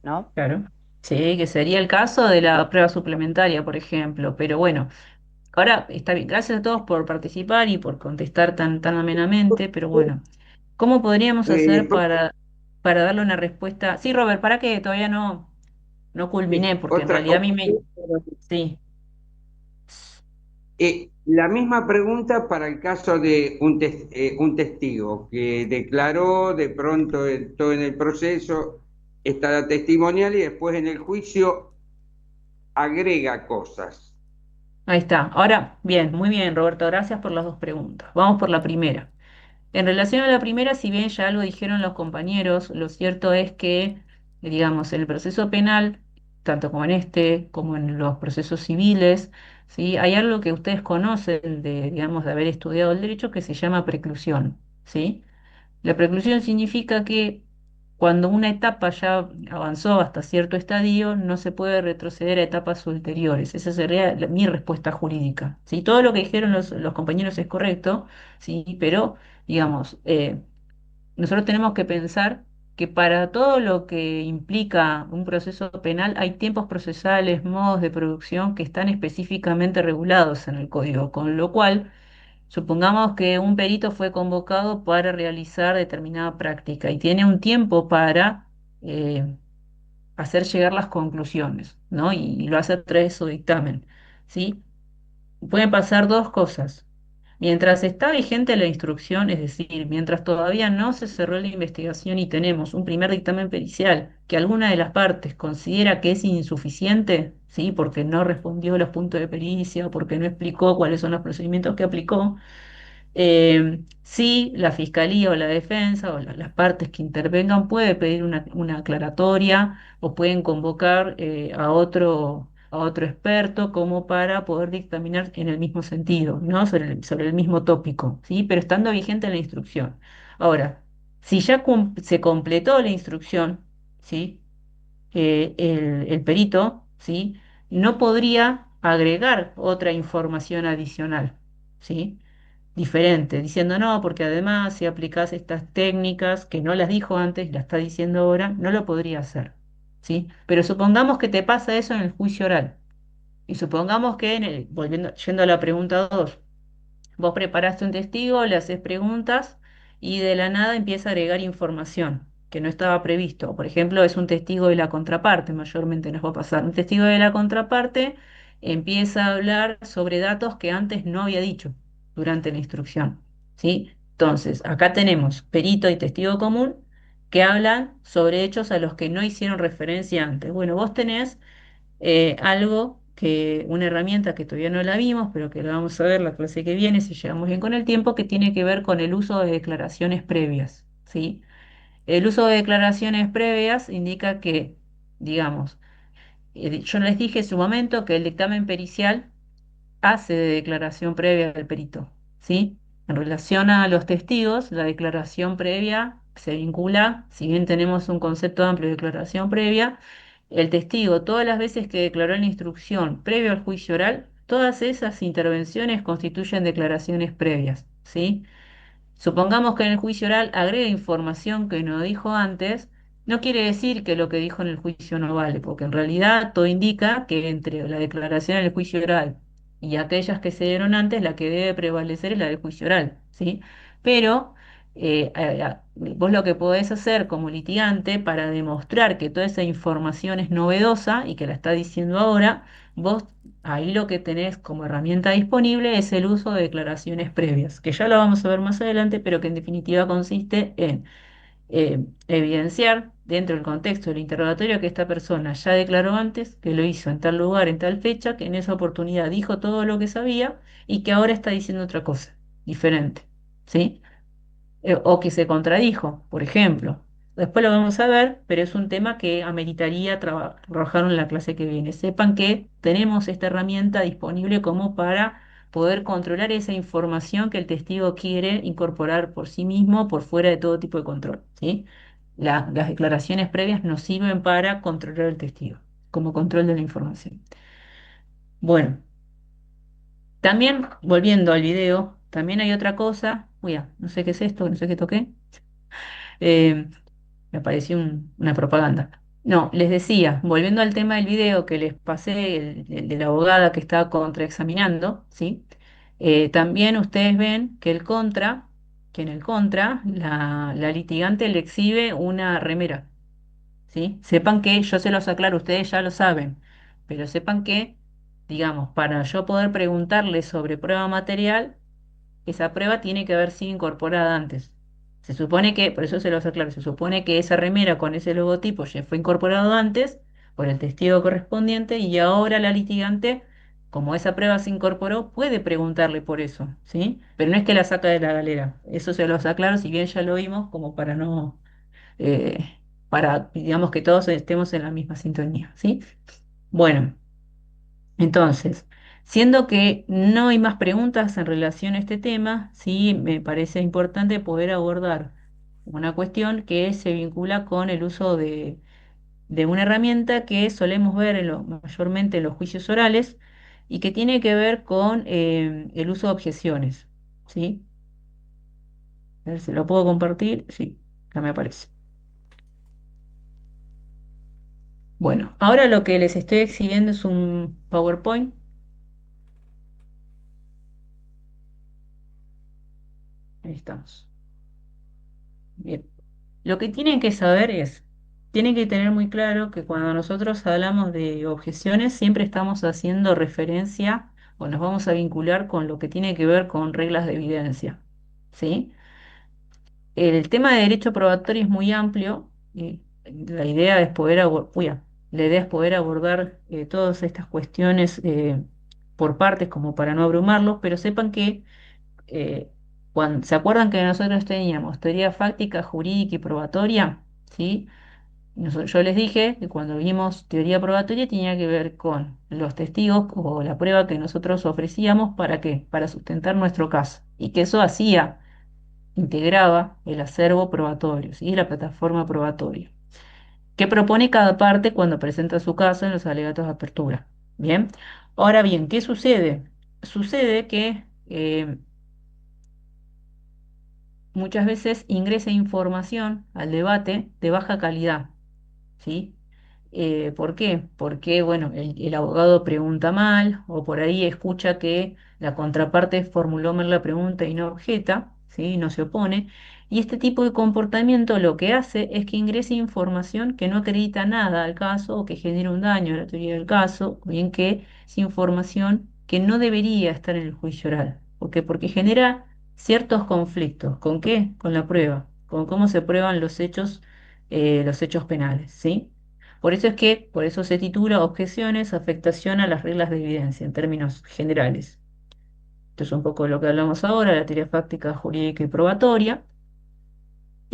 ¿no? claro. Sí, que sería el caso de la prueba suplementaria, por ejemplo. Pero bueno, ahora está bien. Gracias a todos por participar y por contestar tan amenamente. Pero bueno, ¿cómo podríamos hacer profe, para darle una respuesta? Sí, Robert, para que todavía no culminé, sí, porque en realidad a mí me... Sí, la misma pregunta para el caso de un testigo que declaró de pronto todo en el proceso, está la testimonial y después en el juicio agrega cosas. ahí está. Ahora, bien, muy bien, Roberto, gracias por las dos preguntas. Vamos por la primera. En relación a la primera, si bien ya algo dijeron los compañeros, lo cierto es que, digamos, en el proceso penal, tanto como en este, como en los procesos civiles, ¿sí? Hay algo que ustedes conocen de, digamos, de haber estudiado el derecho que se llama preclusión, ¿sí? La preclusión significa que cuando una etapa ya avanzó hasta cierto estadio, no se puede retroceder a etapas ulteriores. Esa sería mi respuesta jurídica. ¿Sí? Todo lo que dijeron los compañeros es correcto, ¿sí? Pero, digamos, nosotros tenemos que pensar que para todo lo que implica un proceso penal hay tiempos procesales, modos de producción que están específicamente regulados en el código, con lo cual supongamos que un perito fue convocado para realizar determinada práctica y tiene un tiempo para eh, hacer llegar las conclusiones, ¿no? Y lo hace a través de su dictamen, ¿sí? Pueden pasar dos cosas. Mientras está vigente la instrucción, es decir, mientras todavía no se cerró la investigación y tenemos un primer dictamen pericial que alguna de las partes considera que es insuficiente, ¿sí? Porque no respondió los puntos de pericia o porque no explicó cuáles son los procedimientos que aplicó, Sí, la fiscalía o la defensa o las partes que intervengan puede pedir una aclaratoria o pueden convocar a otro experto como para poder dictaminar en el mismo sentido, ¿no? Sobre el mismo tópico, ¿sí? Pero estando vigente la instrucción. Ahora, si ya se completó la instrucción, ¿sí? El perito, ¿sí? No podría agregar otra información adicional, ¿sí? Diferente, diciendo no, porque además si aplicás estas técnicas que no las dijo antes, las está diciendo ahora, no lo podría hacer, ¿sí? Pero supongamos que te pasa eso en el juicio oral y supongamos que, yendo a la pregunta 2, vos preparaste un testigo, le haces preguntas y de la nada empieza a agregar información que no estaba previsto. Por ejemplo, es un testigo de la contraparte, mayormente nos va a pasar. Un testigo de la contraparte empieza a hablar sobre datos que antes no había dicho durante la instrucción, ¿sí? Entonces, acá tenemos perito y testigo común que hablan sobre hechos a los que no hicieron referencia antes. Bueno, vos tenés una herramienta que todavía no la vimos, pero que la vamos a ver la clase que viene, si llegamos bien con el tiempo, que tiene que ver con el uso de declaraciones previas, ¿sí? El uso de declaraciones previas indica que, digamos, yo les dije en su momento que el dictamen pericial hace de declaración previa al perito, ¿sí? En relación a los testigos, la declaración previa se vincula, si bien tenemos un concepto amplio de declaración previa, el testigo, todas las veces que declaró en la instrucción previo al juicio oral, todas esas intervenciones constituyen declaraciones previas, ¿sí? Supongamos que en el juicio oral agrega información que no dijo antes, no quiere decir que lo que dijo en el juicio no vale, porque en realidad todo indica que entre la declaración en el juicio oral y aquellas que se dieron antes, la que debe prevalecer es la del juicio oral, ¿sí? Pero vos lo que podés hacer como litigante para demostrar que toda esa información es novedosa y que la está diciendo ahora, vos ahí lo que tenés como herramienta disponible es el uso de declaraciones previas, que ya lo vamos a ver más adelante, pero que en definitiva consiste en evidenciar dentro del contexto del interrogatorio que esta persona ya declaró antes, que lo hizo en tal lugar, en tal fecha, que en esa oportunidad dijo todo lo que sabía y que ahora está diciendo otra cosa, diferente, ¿sí? O que se contradijo, por ejemplo. Después lo vamos a ver, pero es un tema que ameritaría trabajar en la clase que viene. Sepan que tenemos esta herramienta disponible como para poder controlar esa información que el testigo quiere incorporar por sí mismo, por fuera de todo tipo de control, ¿sí? Las declaraciones previas nos sirven para controlar el testigo, como control de la información. Bueno, también volviendo al video, también hay otra cosa. Uy, no sé qué es esto, no sé qué toqué. Eh, Me pareció una propaganda. No, les decía, volviendo al tema del video que les pasé, el de la abogada que estaba contraexaminando, ¿sí? También ustedes ven que en el contra, la litigante le exhibe una remera, ¿sí? Sepan que, yo se los aclaro, ustedes ya lo saben, pero sepan que, digamos, para yo poder preguntarle sobre prueba material, esa prueba tiene que haber sido incorporada antes. Se supone que, por eso se los aclaro, se supone que esa remera con ese logotipo ya fue incorporado antes por el testigo correspondiente y ahora la litigante, como esa prueba se incorporó, puede preguntarle por eso, ¿sí? Pero no es que la saca de la galera. Eso se los aclaro, si bien ya lo vimos, como para no, digamos que todos estemos en la misma sintonía, ¿sí? Bueno. Entonces, siendo que no hay más preguntas en relación a este tema, sí me parece importante poder abordar una cuestión que se vincula con el uso de una herramienta que solemos ver mayormente en los juicios orales y que tiene que ver con el uso de objeciones. ¿Sí? A ver si lo puedo compartir. Sí, ya me aparece. Bueno, ahora lo que les estoy exhibiendo es un PowerPoint. Ahí estamos. Bien. Lo que tienen que saber tienen que tener muy claro que cuando nosotros hablamos de objeciones, siempre estamos haciendo referencia o nos vamos a vincular con lo que tiene que ver con reglas de evidencia, ¿sí? El tema de derecho probatorio es muy amplio y la idea es la idea es poder abordar todas estas cuestiones por partes como para no abrumarlos, pero sepan que eh, ¿Se acuerdan que nosotros teníamos teoría fáctica, jurídica y probatoria? ¿Sí? Yo les dije que cuando vimos teoría probatoria tenía que ver con los testigos o la prueba que nosotros ofrecíamos, ¿para qué? Para sustentar nuestro caso. Y que eso hacía, integraba el acervo probatorio, ¿sí? La plataforma probatoria. ¿Qué propone cada parte cuando presenta su caso en los alegatos de apertura? Bien. Ahora bien, ¿qué sucede? Sucede que muchas veces ingresa información al debate de baja calidad, ¿sí? ¿Por qué? Porque, bueno, el abogado pregunta mal o por ahí escucha que la contraparte formuló mal la pregunta y no objeta, ¿sí? No se opone. Y este tipo de comportamiento lo que hace es que ingrese información que no acredita nada al caso o que genera un daño a la teoría del caso, o bien que es información que no debería estar en el juicio oral. ¿Por qué? Porque genera ciertos conflictos. ¿Con qué? Con la prueba, con cómo se prueban los hechos penales, ¿sí? Por eso se titula Objeciones, afectación a las reglas de evidencia en términos generales. Esto es un poco de lo que hablamos ahora, la teoría fáctica, jurídica y probatoria.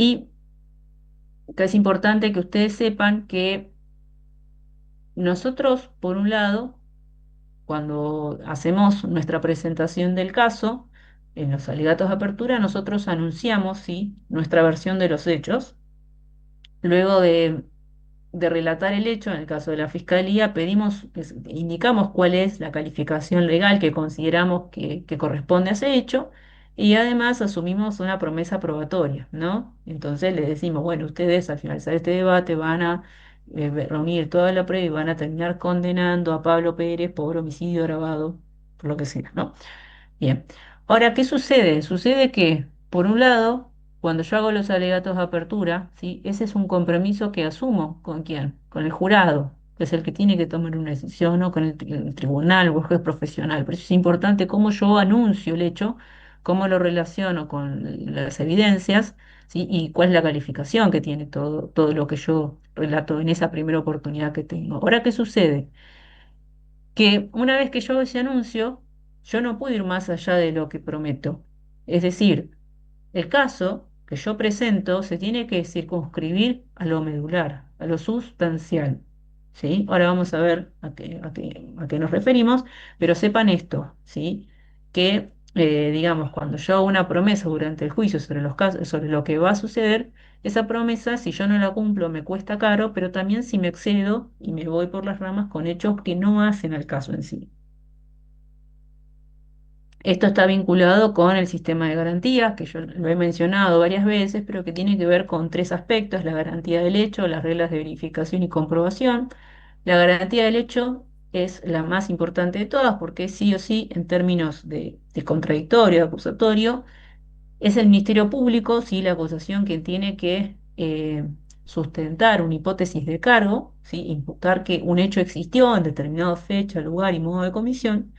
Y que es importante que ustedes sepan que nosotros, por un lado, cuando hacemos nuestra presentación del caso, en los alegatos de apertura, nosotros anunciamos, ¿sí?, nuestra versión de los hechos. Luego de relatar el hecho, en el caso de la Fiscalía, indicamos cuál es la calificación legal que consideramos que corresponde a ese hecho y además asumimos una promesa probatoria, ¿no? Entonces les decimos, bueno, ustedes al finalizar este debate van a reunir toda la prueba y van a terminar condenando a Pablo Pérez por homicidio agravado, por lo que sea, ¿no? Bien. Ahora, ¿qué sucede? Sucede que, por un lado, cuando yo hago los alegatos de apertura, ¿sí? Ese es un compromiso que asumo. ¿Con quién? Con el jurado, que es el que tiene que tomar una decisión, o con el tribunal o el juez profesional. Por eso es importante cómo yo anuncio el hecho, cómo lo relaciono con las evidencias, ¿sí? Y cuál es la calificación que tiene todo lo que yo relato en esa primera oportunidad que tengo. Ahora, ¿qué sucede? Que una vez que yo hago ese anuncio, yo no puedo ir más allá de lo que prometo. Es decir, el caso que yo presento se tiene que circunscribir a lo medular, a lo sustancial. ¿Sí? Ahora vamos a ver a qué nos referimos, pero sepan esto, ¿sí? Que, digamos, cuando yo hago una promesa durante el juicio sobre los casos, sobre lo que va a suceder, esa promesa, si yo no la cumplo, me cuesta caro, pero también si me excedo y me voy por las ramas con hechos que no hacen al caso en sí. Esto está vinculado con el sistema de garantías, que yo lo he mencionado varias veces, pero que tiene que ver con tres aspectos: la garantía del hecho, las reglas de verificación y comprobación. La garantía del hecho es la más importante de todas porque sí o sí, en términos de contradictorio, de acusatorio, es el Ministerio Público, sí, la acusación, quien tiene que sustentar una hipótesis de cargo, ¿sí? Imputar que un hecho existió en determinada fecha, lugar y modo de comisión.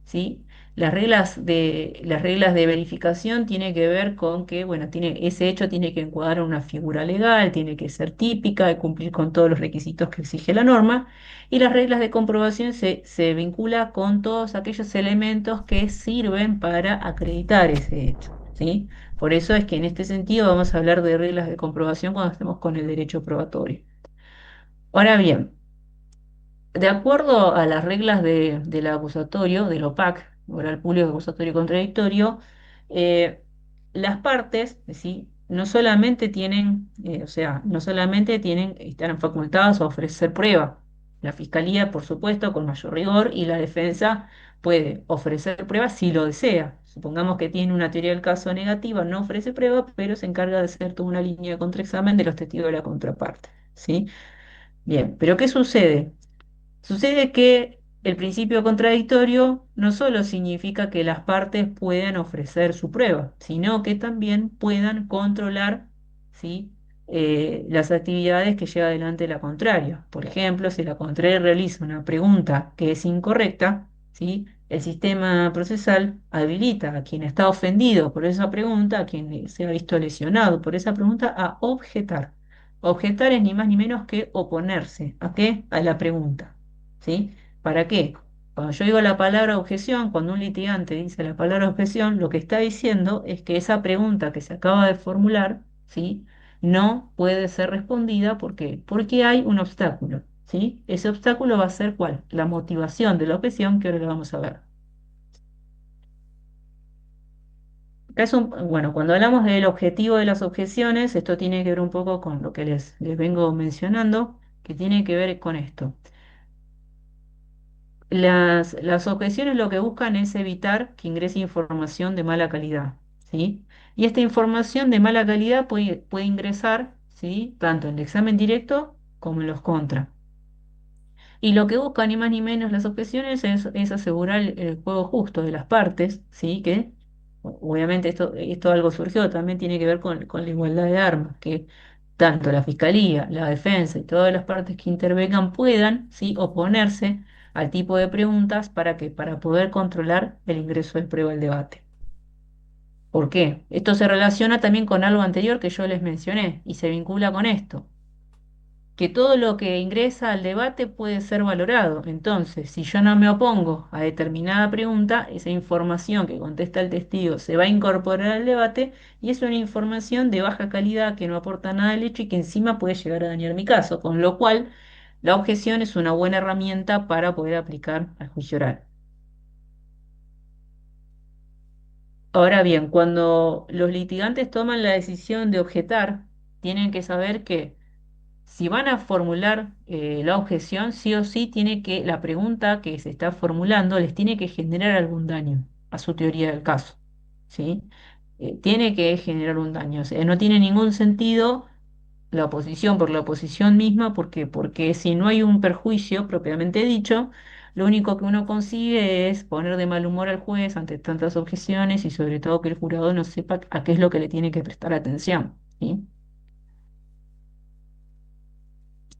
¿Sí? Las reglas de verificación tienen que ver con que, bueno, ese hecho tiene que encuadrar una figura legal, tiene que ser típica y cumplir con todos los requisitos que exige la norma. Y las reglas de comprobación se vincula con todos aquellos elementos que sirven para acreditar ese hecho, ¿sí? Por eso es que en este sentido vamos a hablar de reglas de comprobación cuando estemos con el derecho probatorio. Ahora bien, de acuerdo a las reglas del acusatorio, del OPAC, oral público acusatorio y contradictorio, eh, las partes, ¿sí?, no solamente están facultadas a ofrecer prueba. La fiscalía, por supuesto, con mayor rigor, y la defensa puede ofrecer prueba si lo desea. Supongamos que tiene una teoría del caso negativa, no ofrece prueba, pero se encarga de hacer toda una línea de contraexamen de los testigos de la contraparte, ¿sí? Bien, pero ¿qué sucede? Sucede que el principio contradictorio no solo significa que las partes puedan ofrecer su prueba, sino que también puedan controlar, ¿sí?, las actividades que lleva adelante la contraria. Por ejemplo, si la contraria realiza una pregunta que es incorrecta, ¿sí?, el sistema procesal habilita a quien está ofendido por esa pregunta, a quien se ha visto lesionado por esa pregunta, a objetar. Objetar es ni más ni menos que oponerse. ¿A qué? A la pregunta. ¿Sí? ¿Para qué? Cuando yo digo la palabra objeción, cuando un litigante dice la palabra objeción, lo que está diciendo es que esa pregunta que se acaba de formular, ¿sí? No puede ser respondida porque hay un obstáculo, ¿sí? Ese obstáculo va a ser ¿cuál? La motivación de la objeción que ahora lo vamos a ver. Bueno, cuando hablamos del objetivo de las objeciones, esto tiene que ver un poco con lo que les vengo mencionando, que tiene que ver con esto. Las objeciones lo que buscan es evitar que ingrese información de mala calidad, ¿sí? Y esta información de mala calidad puede ingresar, ¿sí? Tanto en el examen directo como en los contras. Y lo que buscan ni más ni menos las objeciones es asegurar el juego justo de las partes, ¿sí? Que obviamente esto algo surgió, también tiene que ver con la igualdad de armas, que tanto la fiscalía, la defensa y todas las partes que intervengan puedan, ¿sí? Oponerse al tipo de preguntas para poder controlar el ingreso de prueba al debate. ¿Por qué? Esto se relaciona también con algo anterior que yo les mencioné y se vincula con esto, que todo lo que ingresa al debate puede ser valorado. Entonces, si yo no me opongo a determinada pregunta, esa información que contesta el testigo se va a incorporar al debate y es una información de baja calidad que no aporta nada al hecho y que encima puede llegar a dañar mi caso, con lo cual la objeción es una buena herramienta para poder aplicar al juicio oral. Ahora bien, cuando los litigantes toman la decisión de objetar, tienen que saber que si van a formular la objeción, sí o sí la pregunta que se está formulando les tiene que generar algún daño a su teoría del caso, ¿sí? Tiene que generar un daño. O sea, no tiene ningún sentido la oposición por la oposición misma, porque si no hay un perjuicio propiamente dicho, lo único que uno consigue es poner de mal humor al juez ante tantas objeciones y sobre todo que el jurado no sepa a qué es lo que le tiene que prestar atención, ¿sí?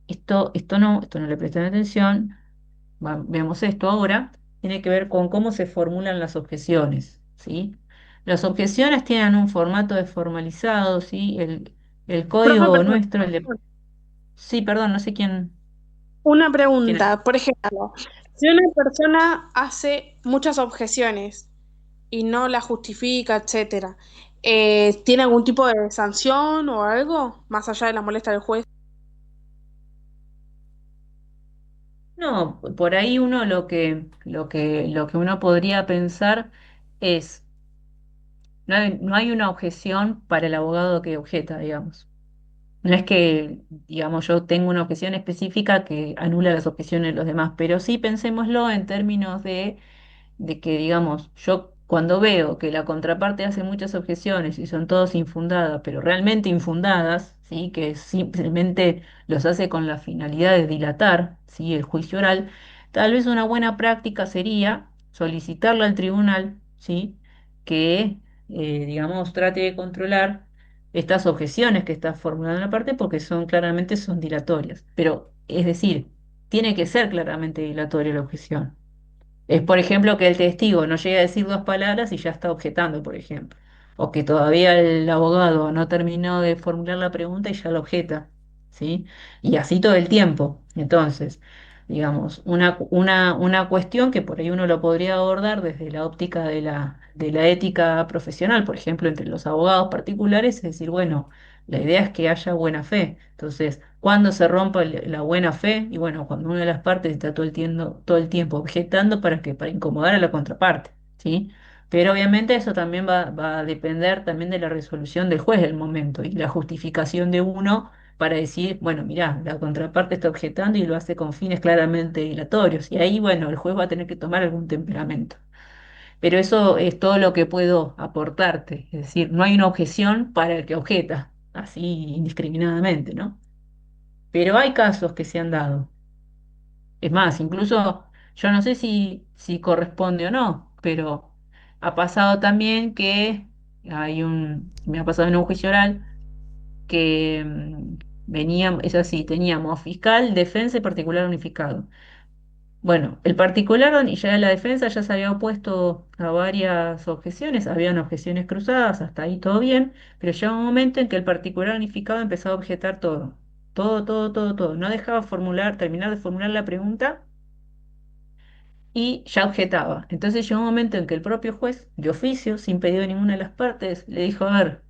Esto no le prestan atención. Veamos esto ahora. Tiene que ver con cómo se formulan las objeciones, ¿sí? Las objeciones tienen un formato de formalizado, ¿sí? El Profe, código perdón. nuestro, sí, perdón, no sé Una quién. pregunta, por ejemplo, si una persona hace muchas objeciones y no la justifica, etcétera, ¿tiene algún tipo de sanción o algo más allá de la molestia del juez? No, por ahí uno lo que uno podría pensar es, no hay una objeción para el abogado que objeta, digamos. No es que, digamos, yo tengo una objeción específica que anula las objeciones de los demás, pero sí pensémoslo en términos de que, digamos, yo cuando veo que la contraparte hace muchas objeciones y son todas infundadas, pero realmente infundadas, ¿sí? Que simplemente los hace con la finalidad de dilatar, ¿sí? El juicio oral, tal vez una buena práctica sería solicitarle al tribunal, ¿sí? Que, digamos, trate de controlar estas objeciones que está formulando la parte porque claramente son dilatorias. Pero, es decir, tiene que ser claramente dilatoria la objeción. Es, por ejemplo, que el testigo no llegue a decir dos palabras y ya está objetando, por ejemplo. O que todavía el abogado no terminó de formular la pregunta y ya lo objeta, ¿sí? Y así todo el tiempo. Entonces, digamos, una cuestión que por ahí uno lo podría abordar desde la óptica de la ética profesional, por ejemplo, entre los abogados particulares, es decir, bueno, la idea es que haya buena fe. Entonces, ¿cuándo se rompa la buena fe? Y bueno, cuando una de las partes está todo el tiempo objetando para incomodar a la contraparte, ¿sí? Pero obviamente eso también va a depender también de la resolución del juez del momento y la justificación de uno para decir, bueno, mirá, la contraparte está objetando y lo hace con fines claramente dilatorios. Y ahí, bueno, el juez va a tener que tomar algún temperamento. Pero eso es todo lo que puedo aportarte. Es decir, no hay una objeción para el que objeta, así indiscriminadamente, ¿no? Pero hay casos que se han dado. Es más, incluso yo no sé si corresponde o no, pero ha pasado también que me ha pasado en un juicio oral que es así, teníamos fiscal, defensa y particular unificado. Bueno, el particular y ya la defensa ya se había opuesto a varias objeciones, habían objeciones cruzadas, hasta ahí todo bien, pero llegó un momento en que el particular unificado empezó a objetar todo, todo, todo, todo, todo. No dejaba terminar de formular la pregunta y ya objetaba. Entonces llegó un momento en que el propio juez, de oficio, sin pedido de ninguna de las partes, le dijo, a ver,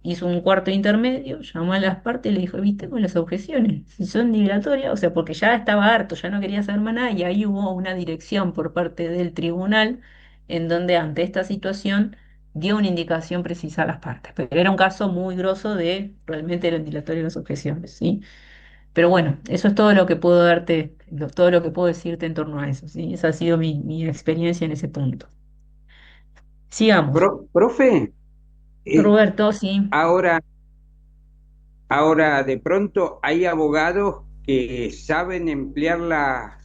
hizo un cuarto intermedio, llamó a las partes y le dijo, evitemos las objeciones, si son dilatorias, o sea, porque ya estaba harto, ya no quería saber más nada, y ahí hubo una dirección por parte del tribunal en donde ante esta situación dio una indicación precisa a las partes. Pero era un caso muy grosso de realmente eran dilatorias las objeciones, ¿sí? Pero bueno, eso es todo lo que puedo darte, todo lo que puedo decirte en torno a eso, ¿sí? Esa ha sido mi experiencia en ese punto. Sigamos. Profe, eh, Roberto, sí. ahora, ahora de pronto hay abogados que saben emplear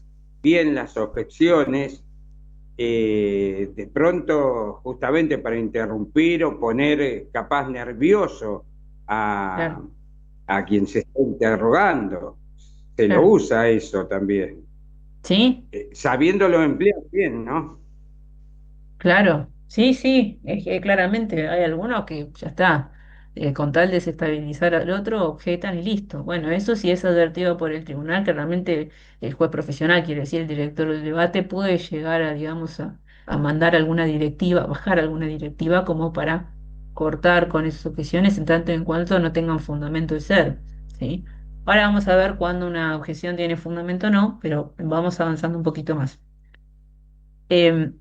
bien las objeciones, de pronto justamente para interrumpir o poner capaz nervioso a, Claro, a quien se está interrogando. Se lo claro. usa eso también. ¿Sí? Sabiéndolo emplear bien, ¿no? Claro, sí, sí, es que claramente hay algunos que ya está, con tal de desestabilizar al otro, objetan y listo. Bueno, eso sí es advertido por el tribunal, que realmente el juez profesional, quiere decir el director del debate, puede llegar a, digamos, a mandar alguna directiva, bajar alguna directiva como para cortar con esas objeciones en tanto en cuanto no tengan fundamento de ser, ¿sí? Ahora vamos a ver cuándo una objeción tiene fundamento o no, pero vamos avanzando un poquito más. Em,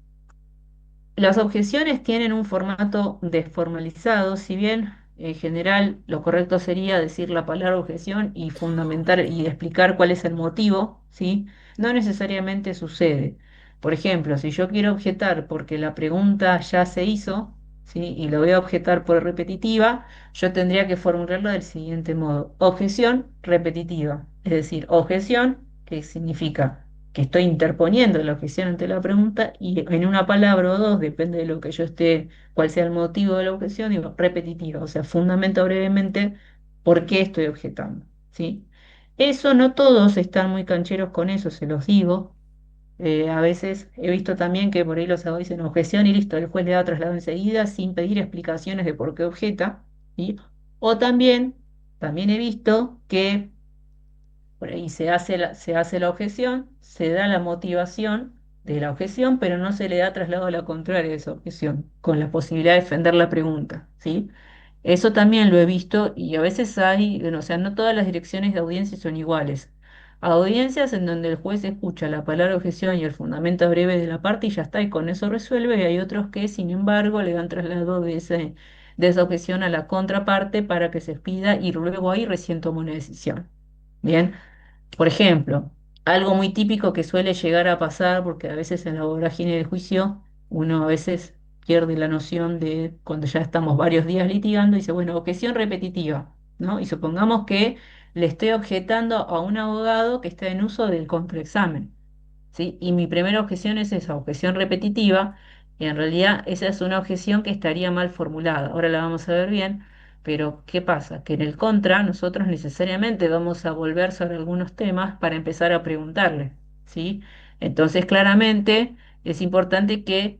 las objeciones tienen un formato desformalizado, si bien en general lo correcto sería decir la palabra objeción y fundamentar y explicar cuál es el motivo, ¿sí? No necesariamente sucede. Por ejemplo, si yo quiero objetar porque la pregunta ya se hizo, ¿sí? Y lo voy a objetar por repetitiva, yo tendría que formularlo del siguiente modo: objeción repetitiva, es decir, objeción, que significa que estoy interponiendo la objeción ante la pregunta y en una palabra o dos, depende de lo que yo esté, cuál sea el motivo de la objeción, digo repetitiva, o sea, fundamento brevemente por qué estoy objetando, ¿sí? Eso no todos están muy cancheros con eso, se los digo. A veces he visto también que por ahí los abogados dicen objeción y listo, el juez le da traslado enseguida sin pedir explicaciones de por qué objeta, ¿sí? O también he visto que por ahí se hace la objeción, se da la motivación de la objeción, pero no se le da traslado a la contraria de esa objeción, con la posibilidad de defender la pregunta, ¿sí? Eso también lo he visto y a veces hay, bueno, o sea, no todas las direcciones de audiencia son iguales. Audiencias en donde el juez escucha la palabra objeción y el fundamento breve de la parte y ya está, y con eso resuelve, y hay otros que, sin embargo, le dan traslado de esa objeción a la contraparte para que se expida y luego ahí recién toma una decisión. Bien. Por ejemplo, algo muy típico que suele llegar a pasar, porque a veces en la vorágine del juicio uno a veces pierde la noción de cuando ya estamos varios días litigando, y dice, bueno, objeción repetitiva, ¿no? Y supongamos que le estoy objetando a un abogado que está en uso del contraexamen. ¿Sí? Y mi primera objeción es esa, objeción repetitiva, y en realidad esa es una objeción que estaría mal formulada. Ahora la vamos a ver bien, pero ¿qué pasa? Que en el contra nosotros necesariamente vamos a volver sobre algunos temas para empezar a preguntarle, ¿sí? Entonces, claramente es importante que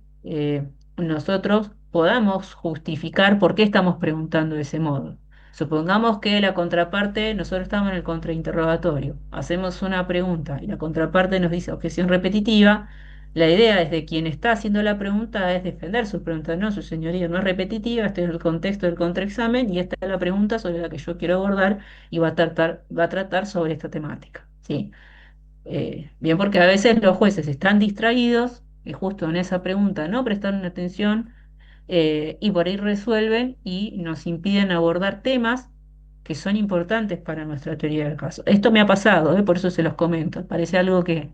nosotros podamos justificar por qué estamos preguntando de ese modo. Supongamos que la contraparte, nosotros estamos en el contrainterrogatorio, hacemos una pregunta y la contraparte nos dice objeción repetitiva. La idea es de quien está haciendo la pregunta es defender su pregunta. No, su señoría no es repetitiva, este es el contexto del contraexamen y esta es la pregunta sobre la que yo quiero abordar y va a tratar sobre esta temática, ¿sí? Bien, porque a veces los jueces están distraídos y justo en esa pregunta no prestaron atención, y por ahí resuelven y nos impiden abordar temas que son importantes para nuestra teoría del caso. Esto me ha pasado, por eso se los comento. Parece algo que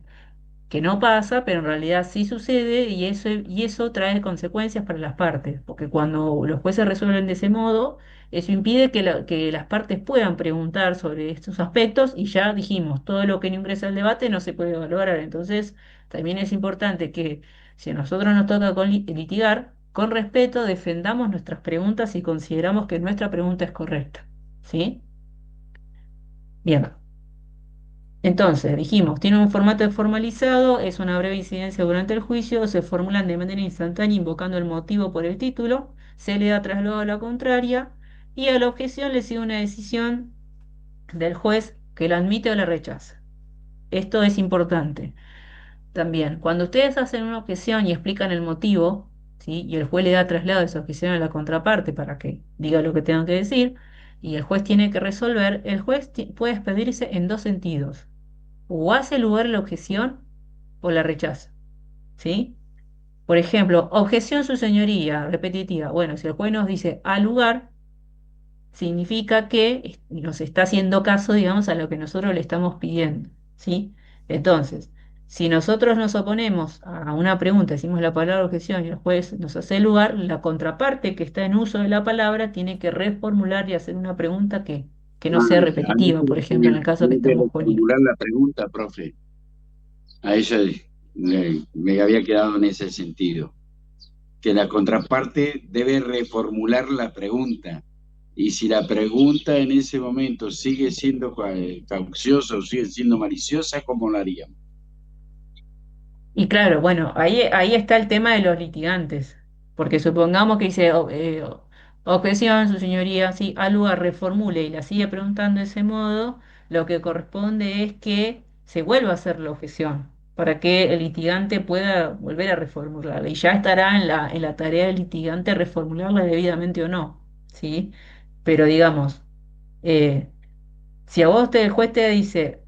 no pasa, pero en realidad sí sucede, y eso trae consecuencias para las partes, porque cuando los jueces resuelven de ese modo, eso impide que las partes puedan preguntar sobre estos aspectos, y ya dijimos, todo lo que no ingresa al debate no se puede valorar. Entonces, también es importante que si a nosotros nos toca litigar, con respeto defendamos nuestras preguntas y consideramos que nuestra pregunta es correcta. ¿Sí? Bien. Entonces, dijimos, tiene un formato formalizado, es una breve incidencia durante el juicio, se formulan de manera instantánea invocando el motivo por el título, se le da traslado a la contraria y a la objeción le sigue una decisión del juez que la admite o la rechaza. Esto es importante. también, cuando ustedes hacen una objeción y explican el motivo, ¿sí? Y el juez le da traslado de esa objeción a la contraparte para que diga lo que tengan que decir, y el juez tiene que resolver, el juez puede expedirse en dos sentidos. O hace lugar a la objeción o la rechaza, ¿sí? Por ejemplo, objeción su señoría, repetitiva. Bueno, si el juez nos dice al lugar, significa que nos está haciendo caso, digamos, a lo que nosotros le estamos pidiendo, ¿sí? Entonces, si nosotros nos oponemos a una pregunta, decimos la palabra objeción y el juez nos hace el lugar, la contraparte que está en uso de la palabra tiene que reformular y hacer una pregunta que no sea A mí repetitiva, por ejemplo, en el caso que tiene que estamos poniendo. reformular la pregunta, profe. A eso me había quedado en ese sentido, que la contraparte debe reformular la pregunta. Y si la pregunta en ese momento sigue siendo cauciosa o sigue siendo maliciosa, ¿cómo la haríamos? Y claro, bueno, ahí está el tema de los litigantes, porque supongamos que dice objeción, su señoría, sí, al lugar reformule y la sigue preguntando de ese modo, lo que corresponde es que se vuelva a hacer la objeción para que el litigante pueda volver a reformularla y ya estará en la tarea del litigante reformularla debidamente o no, ¿sí? Pero digamos, eh, si a vos el juez te dice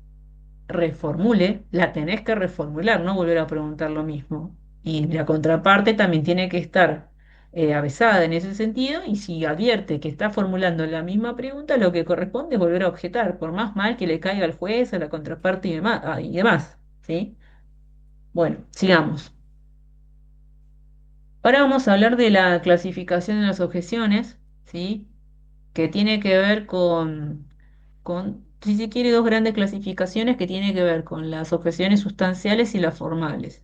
reformule, la tenés que reformular, no volver a preguntar lo mismo. Y la contraparte también tiene que estar avisada en ese sentido y si advierte que está formulando la misma pregunta, lo que corresponde es volver a objetar, por más mal que le caiga al juez, a la contraparte y demás, ¿sí? Bueno, sigamos. Ahora vamos a hablar de la clasificación de las objeciones, ¿sí? Que tiene que ver si se quiere, dos grandes clasificaciones que tienen que ver con las objeciones sustanciales y las formales.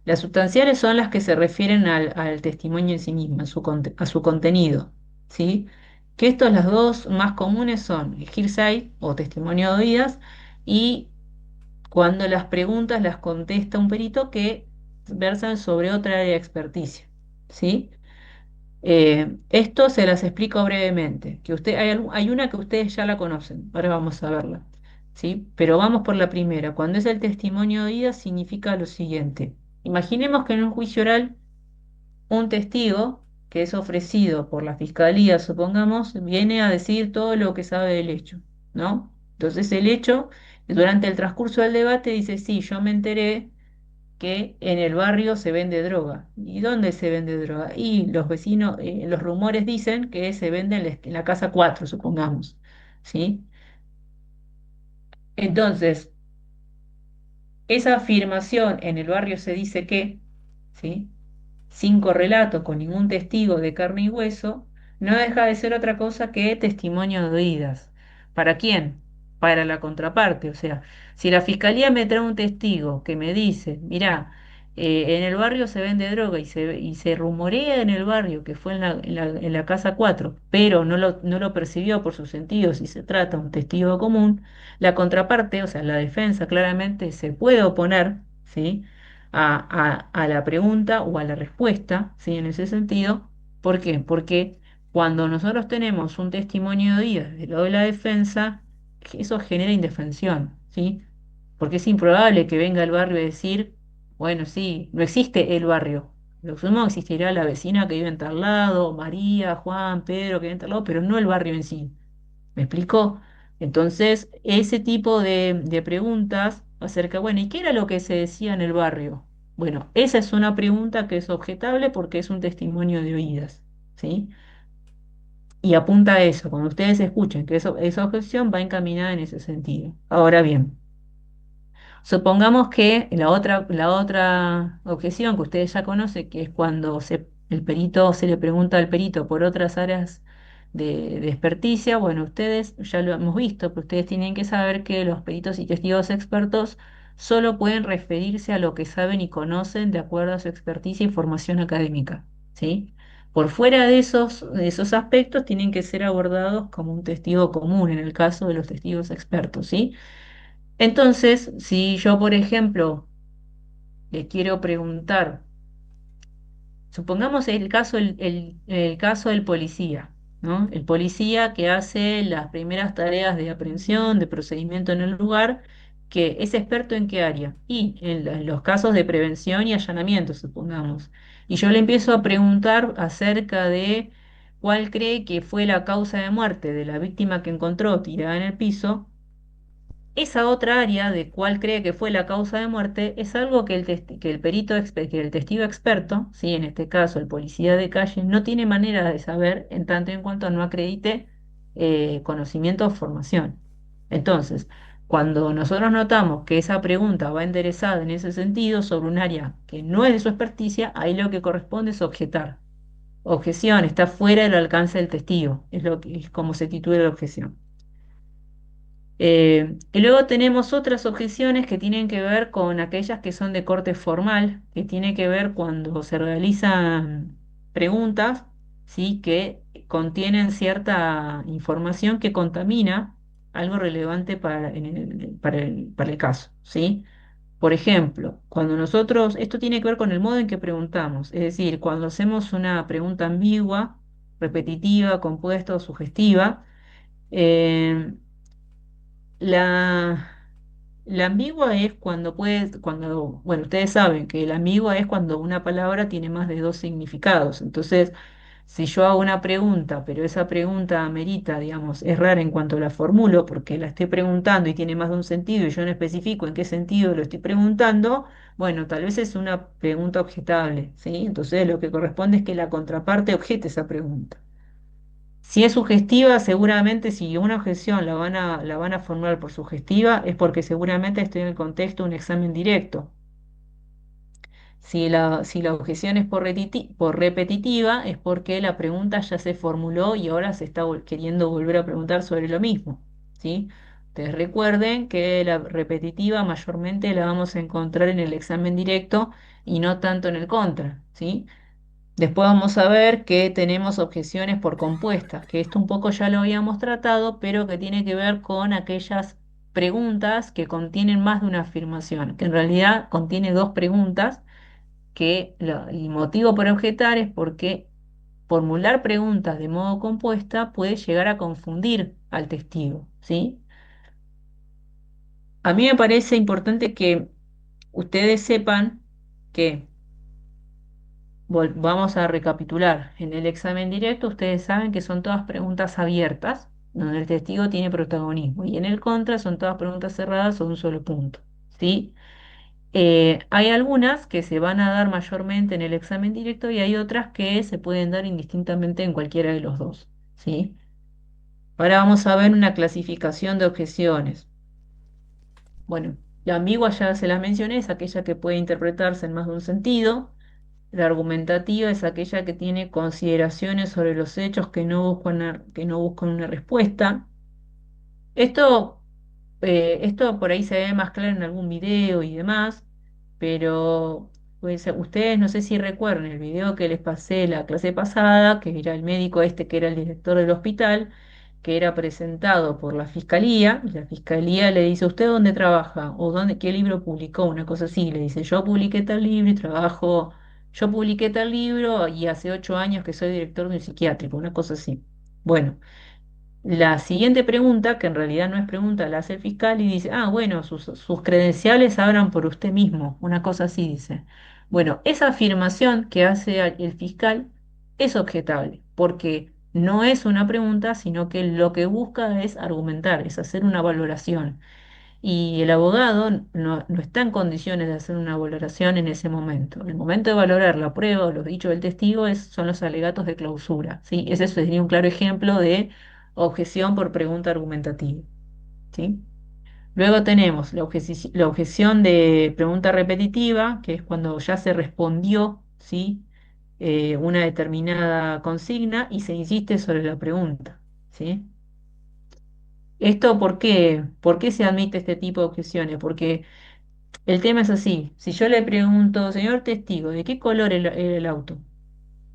Las sustanciales son las que se refieren al testimonio en sí mismo, a su contenido, ¿sí? Que estos, las dos más comunes son el hearsay o testimonio de oídas y cuando las preguntas las contesta un perito que versan sobre otra área de experticia, ¿sí? Esto se las explico brevemente, que hay una que ustedes ya la conocen, ahora vamos a verla, ¿sí? Pero vamos por la primera. Cuando es el testimonio de oídas significa lo siguiente. Imaginemos que en un juicio oral un testigo que es ofrecido por la fiscalía, supongamos, viene a decir todo lo que sabe del hecho, ¿no? Entonces el hecho, durante el transcurso del debate, dice, sí, yo me enteré que en el barrio se vende droga. ¿Y dónde se vende droga? Y los vecinos, los rumores dicen que se vende en la casa 4 supongamos, ¿sí? Entonces, esa afirmación en el barrio se dice que, ¿sí? Sin correlato con ningún testigo de carne y hueso, no deja de ser otra cosa que testimonio de oídas. ¿Para quién? Para la contraparte. O sea, si la fiscalía me trae un testigo que me dice, mirá, en el barrio se vende droga y se rumorea en el barrio que fue en la casa 4 pero no lo percibió por sus sentidos y se trata de un testigo común, la contraparte, o sea, la defensa claramente se puede oponer, ¿sí? A la pregunta o a la respuesta, ¿sí? En ese sentido. ¿Por qué? Porque cuando nosotros tenemos un testimonio de oídas de lado de la defensa, eso genera indefensión, ¿sí? Porque es improbable que venga el barrio a decir, bueno, sí, no existe el barrio. Lo sumo existirá la vecina que vive en tal lado, María, Juan, Pedro que vive en tal lado, pero no el barrio en sí. ¿Me explicó? Entonces, ese tipo de preguntas acerca, bueno, ¿y qué era lo que se decía en el barrio? Bueno, esa es una pregunta que es objetable porque es un testimonio de oídas, ¿sí? Y apunta a eso, cuando ustedes escuchen que esa objeción va encaminada en ese sentido. Ahora bien, supongamos que la otra objeción que ustedes ya conocen, que es cuando el perito se le pregunta al perito por otras áreas de experticia, bueno, ustedes ya lo hemos visto, pero ustedes tienen que saber que los peritos y testigos expertos solo pueden referirse a lo que saben y conocen de acuerdo a su experticia y formación académica, ¿sí? Por fuera de esos aspectos tienen que ser abordados como un testigo común en el caso de los testigos expertos, ¿sí? Entonces, si yo, por ejemplo, le quiero preguntar, supongamos el caso del policía, ¿no? El policía que hace las primeras tareas de aprehensión, de procedimiento en el lugar, que es experto en qué área. Y en los casos de prevención y allanamiento, supongamos. Y yo le empiezo a preguntar acerca de cuál cree que fue la causa de muerte de la víctima que encontró tirada en el piso. Esa otra área de cuál cree que fue la causa de muerte es algo que que el que el testigo experto, ¿sí? En este caso el policía de calle, no tiene manera de saber en tanto y en cuanto no acredite conocimiento o formación. Entonces, cuando nosotros notamos que esa pregunta va enderezada en ese sentido sobre un área que no es de su experticia, ahí lo que corresponde es objetar. Objeción, está fuera del alcance del testigo, es lo que es como se titula la objeción. Y luego tenemos otras objeciones que tienen que ver con aquellas que son de corte formal, que tiene que ver cuando se realizan preguntas, ¿sí? Que contienen cierta información que contamina algo relevante para el caso, ¿sí? Por ejemplo, cuando nosotros, esto tiene que ver con el modo en que preguntamos, es decir, cuando hacemos una pregunta ambigua, repetitiva, compuesta o sugestiva, eh, la, la ambigua es bueno, ustedes saben que la ambigua es cuando una palabra tiene más de dos significados. Entonces, si yo hago una pregunta, pero esa pregunta amerita, digamos, es rara en cuanto la formulo, porque la estoy preguntando y tiene más de un sentido y yo no especifico en qué sentido lo estoy preguntando, bueno, tal vez es una pregunta objetable, ¿sí? Entonces, lo que corresponde es que la contraparte objete esa pregunta. Si es sugestiva, seguramente si una objeción la van a formular por sugestiva, es porque seguramente estoy en el contexto de un examen directo. Si la objeción es por repetitiva, es porque la pregunta ya se formuló y ahora se está queriendo volver a preguntar sobre lo mismo, ¿sí? Ustedes recuerden que la repetitiva mayormente la vamos a encontrar en el examen directo y no tanto en el contra, ¿sí? Después vamos a ver que tenemos objeciones por compuestas, que esto un poco ya lo habíamos tratado, pero que tiene que ver con aquellas preguntas que contienen más de una afirmación, que en realidad contiene dos preguntas, que el motivo por objetar es porque formular preguntas de modo compuesta puede llegar a confundir al testigo, ¿sí? A mí me parece importante que ustedes sepan que vamos a recapitular. En el examen directo, ustedes saben que son todas preguntas abiertas, donde el testigo tiene protagonismo, y en el contra son todas preguntas cerradas o de un solo punto, ¿sí? Hay algunas que se van a dar mayormente en el examen directo y hay otras que se pueden dar indistintamente en cualquiera de los dos, ¿sí? Ahora vamos a ver una clasificación de objeciones. Bueno, la ambigua ya se la mencioné, es aquella que puede interpretarse en más de un sentido. La argumentativa es aquella que tiene consideraciones sobre los hechos que no buscan una respuesta. Esto por ahí se ve más claro en algún video y demás, pero pues, ustedes no sé si recuerdan el video que les pasé la clase pasada, que era el médico este que era el director del hospital, que era presentado por la fiscalía, y la fiscalía le dice: ¿usted dónde trabaja? ¿O qué libro publicó? Una cosa así, le dice: yo publiqué tal libro y trabajo, yo publiqué tal libro y hace 8 años que soy director de un psiquiátrico, una cosa así. Bueno. La siguiente pregunta, que en realidad no es pregunta, la hace el fiscal y dice: ah, bueno, sus credenciales hablan por usted mismo, una cosa así dice. Bueno, esa afirmación que hace el fiscal es objetable, porque no es una pregunta, sino que lo que busca es argumentar, es hacer una valoración. Y el abogado no está en condiciones de hacer una valoración en ese momento. El momento de valorar la prueba o los dichos del testigo son los alegatos de clausura, ¿sí? Ese sería un claro ejemplo de objeción por pregunta argumentativa, ¿sí? Luego tenemos la objeción de pregunta repetitiva, que es cuando ya se respondió, ¿sí? Una determinada consigna y se insiste sobre la pregunta, ¿sí? ¿Esto por qué? ¿Por qué se admite este tipo de objeciones? Porque el tema es así: si yo le pregunto: señor testigo, ¿de qué color era el auto?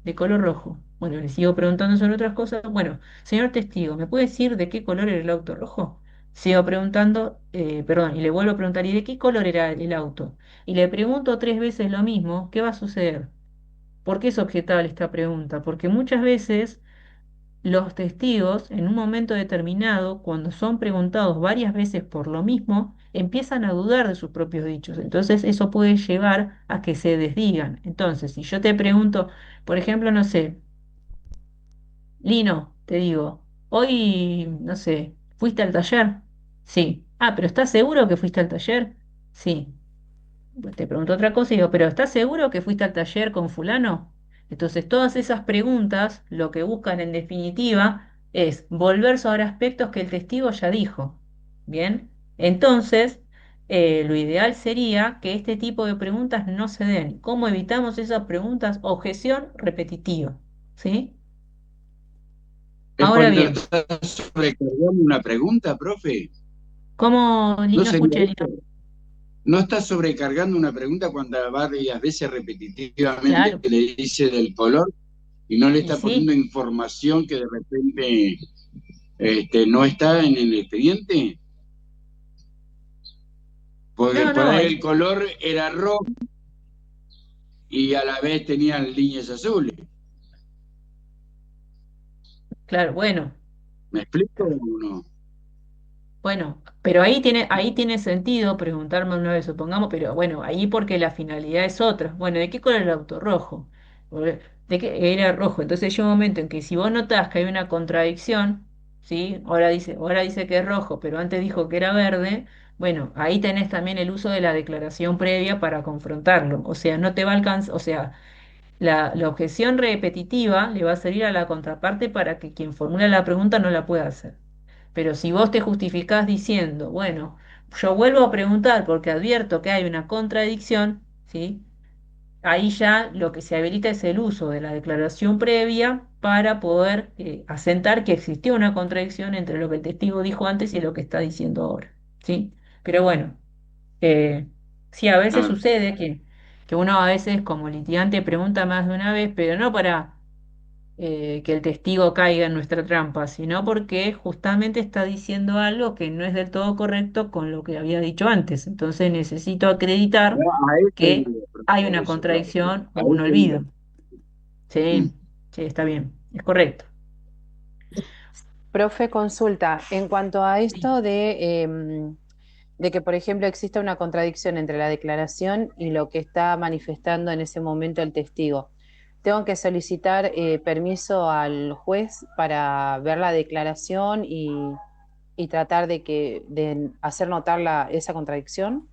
De color rojo. Bueno, le sigo preguntando sobre otras cosas. Bueno, señor testigo, ¿me puede decir de qué color era el auto rojo? Sigo preguntando, perdón, y le vuelvo a preguntar: ¿y de qué color era el auto? Y le pregunto 3 veces lo mismo. ¿Qué va a suceder? ¿Por qué es objetable esta pregunta? Porque muchas veces los testigos, en un momento determinado, cuando son preguntados varias veces por lo mismo, empiezan a dudar de sus propios dichos. Entonces eso puede llevar a que se desdigan. Entonces, si yo te pregunto, por ejemplo, no sé, Lino, te digo, hoy, no sé, ¿fuiste al taller? Sí. Ah, pero ¿estás seguro que fuiste al taller? Sí. Pues te pregunto otra cosa y digo, ¿pero estás seguro que fuiste al taller con fulano? Entonces, todas esas preguntas lo que buscan en definitiva es volver sobre aspectos que el testigo ya dijo. Bien, entonces, lo ideal sería que este tipo de preguntas no se den. ¿Cómo evitamos esas preguntas? Objeción repetitiva. ¿Sí? Es Ahora cuando bien, está sobrecargando una pregunta, profe. ¿cómo ¿No no sería escuché, Lino? eso? ¿No está sobrecargando una pregunta cuando varias veces repetitivamente Claro, le dice del color y no le y está poniendo sí, información que de repente no está en el expediente? Porque no, por no, ahí el color era rojo y a la vez tenían líneas azules. claro, bueno. ¿Me explico o no? Bueno, pero ahí tiene sentido preguntarme una vez, supongamos, pero bueno, ahí porque la finalidad es otra. Bueno, ¿de qué color era el auto? Rojo. ¿De qué era rojo? Entonces llega un momento en que si vos notás que hay una contradicción, ¿sí? Ahora dice que es rojo, pero antes dijo que era verde, bueno, ahí tenés también el uso de la declaración previa para confrontarlo. O sea, no te va a alcanzar, o sea, la objeción repetitiva le va a servir a la contraparte para que quien formula la pregunta no la pueda hacer. Pero si vos te justificás diciendo, bueno, yo vuelvo a preguntar porque advierto que hay una contradicción, ¿sí? Ahí ya lo que se habilita es el uso de la declaración previa para poder asentar que existió una contradicción entre lo que el testigo dijo antes y lo que está diciendo ahora, ¿sí? Pero bueno, eh, sí, a veces Ah, sucede que uno a veces como litigante pregunta más de una vez, pero no para que el testigo caiga en nuestra trampa, sino porque justamente está diciendo algo que no es del todo correcto con lo que había dicho antes. Entonces necesito no, acreditar a eso que iba, hay a una eso, claro. contradicción A o un eso iba. olvido. Mm. Sí, sí, está bien, es correcto. Profe, consulta, en cuanto a Sí, esto de que, por ejemplo, exista una contradicción entre la declaración y lo que está manifestando en ese momento el testigo, ¿tengo que solicitar permiso al juez para ver la declaración y tratar de hacer notar esa contradicción?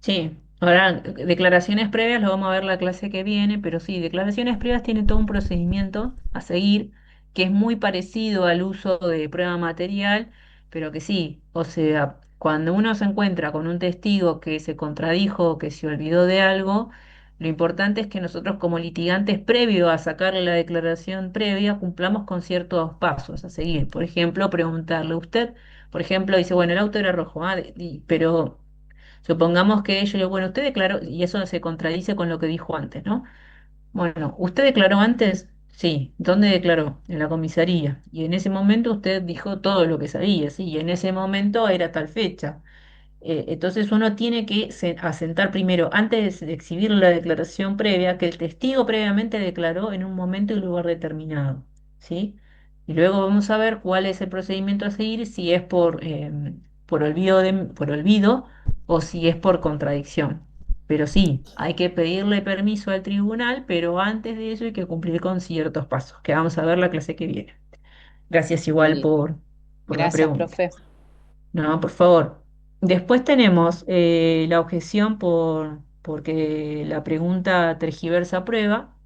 sí. Ahora, declaraciones previas lo vamos a ver la clase que viene, pero sí, declaraciones previas tiene todo un procedimiento a seguir que es muy parecido al uso de prueba material, pero que sí, o sea, cuando uno se encuentra con un testigo que se contradijo o que se olvidó de algo, lo importante es que nosotros como litigantes, previo a sacarle la declaración previa, cumplamos con ciertos pasos a seguir. Por ejemplo, preguntarle, usted, por ejemplo, dice, bueno, el auto era rojo, pero supongamos que yo digo, bueno, usted declaró, y eso se contradice con lo que dijo antes, ¿no? Bueno, ¿usted declaró antes? Sí. ¿Dónde declaró? En la comisaría. Y en ese momento usted dijo todo lo que sabía, sí, y en ese momento era tal fecha. Entonces uno tiene que asentar primero, antes de exhibir la declaración previa, que el testigo previamente declaró en un momento y lugar determinado, ¿sí? Y luego vamos a ver cuál es el procedimiento a seguir, si es por olvido o si es por contradicción. Pero sí, hay que pedirle permiso al tribunal, pero antes de eso hay que cumplir con ciertos pasos, que vamos a ver la clase que viene. Gracias igual Bien, por la gracias, pregunta. profe. No, por favor. Después tenemos la objeción porque la pregunta tergiversa prueba,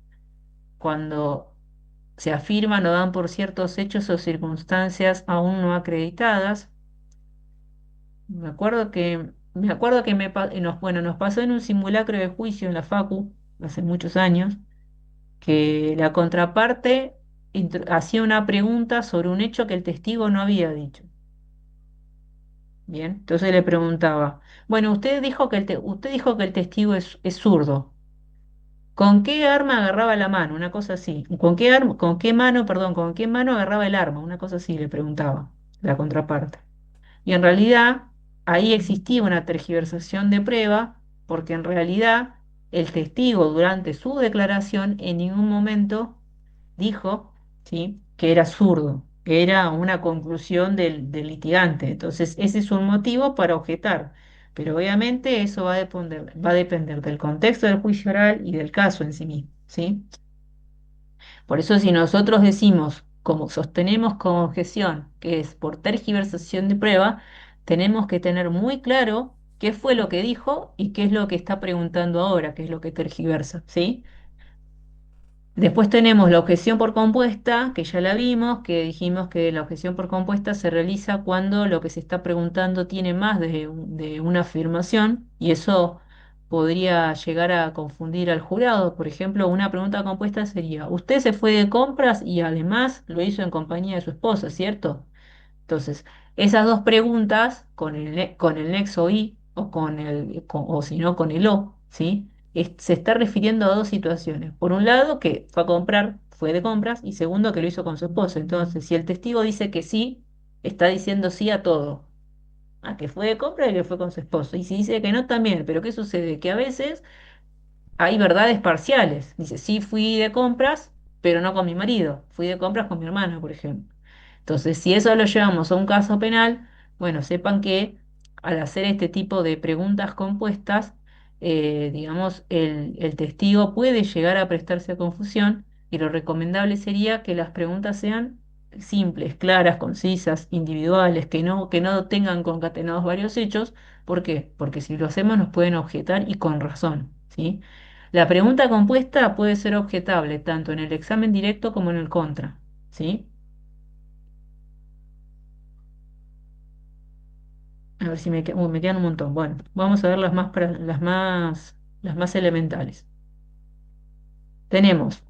cuando se afirman o dan por ciertos hechos o circunstancias aún no acreditadas. Me acuerdo que bueno, nos pasó en un simulacro de juicio en la Facu, hace muchos años, que la contraparte hacía una pregunta sobre un hecho que el testigo no había dicho. Bien, entonces le preguntaba, bueno, usted dijo que el testigo es zurdo. ¿Con qué arma agarraba la mano? Una cosa así. Con qué mano, perdón, con qué mano agarraba el arma? Una cosa así le preguntaba la contraparte. Y en realidad ahí existía una tergiversación de prueba, porque en realidad el testigo durante su declaración en ningún momento dijo, ¿sí?, que era zurdo. era una conclusión del litigante. Entonces, ese es un motivo para objetar. Pero obviamente eso va a depender del contexto del juicio oral y del caso en sí mismo, ¿sí? Por eso si nosotros decimos, como sostenemos como objeción, que es por tergiversación de prueba, tenemos que tener muy claro qué fue lo que dijo y qué es lo que está preguntando ahora, qué es lo que tergiversa, ¿sí? Después tenemos la objeción por compuesta, que ya la vimos, que dijimos que la objeción por compuesta se realiza cuando lo que se está preguntando tiene más de una afirmación y eso podría llegar a confundir al jurado. Por ejemplo, una pregunta compuesta sería, usted se fue de compras y además lo hizo en compañía de su esposa, ¿cierto? Entonces, esas dos preguntas con el nexo y o o si no con el o, ¿sí? Se está refiriendo a dos situaciones. Por un lado, que fue a comprar, fue de compras, y segundo, que lo hizo con su esposo. Entonces, si el testigo dice que sí, está diciendo sí a todo. A que fue de compra y que fue con su esposo. Y si dice que no, también. Pero ¿qué sucede? Que a veces hay verdades parciales. Dice, sí fui de compras, pero no con mi marido. Fui de compras con mi hermano, por ejemplo. Entonces, si eso lo llevamos a un caso penal, bueno, sepan que al hacer este tipo de preguntas compuestas, digamos, el testigo puede llegar a prestarse a confusión y lo recomendable sería que las preguntas sean simples, claras, concisas, individuales, que no tengan concatenados varios hechos. ¿Por qué? Porque si lo hacemos nos pueden objetar y con razón, ¿sí? La pregunta compuesta puede ser objetable tanto en el examen directo como en el contra, ¿sí? A ver si me quedan un montón. Bueno, vamos a ver las más elementales. Tenemos,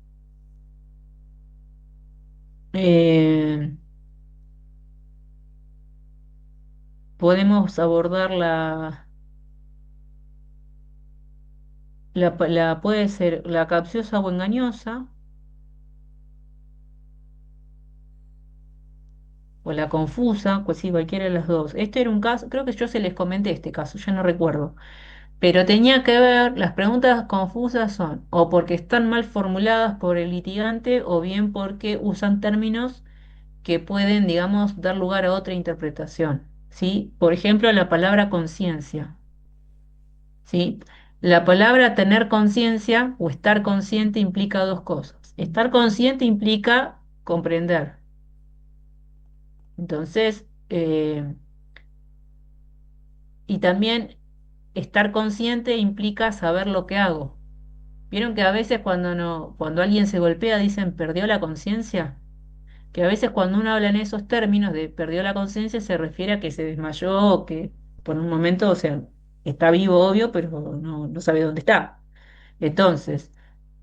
eh, podemos abordar puede ser la capciosa o engañosa, o la confusa, pues sí, cualquiera de las dos. Este era un caso, creo que yo se les comenté este caso, ya no recuerdo. Pero tenía que ver, las preguntas confusas son o porque están mal formuladas por el litigante o bien porque usan términos que pueden, digamos, dar lugar a otra interpretación, ¿sí? Por ejemplo, la palabra conciencia, ¿sí? La palabra tener conciencia o estar consciente implica dos cosas. Estar consciente implica comprender. Entonces, y también estar consciente implica saber lo que hago. ¿Vieron que a veces cuando no, cuando alguien se golpea dicen perdió la conciencia? Que a veces cuando uno habla en esos términos de perdió la conciencia se refiere a que se desmayó o que por un momento, o sea, está vivo, obvio, pero no sabe dónde está. Entonces,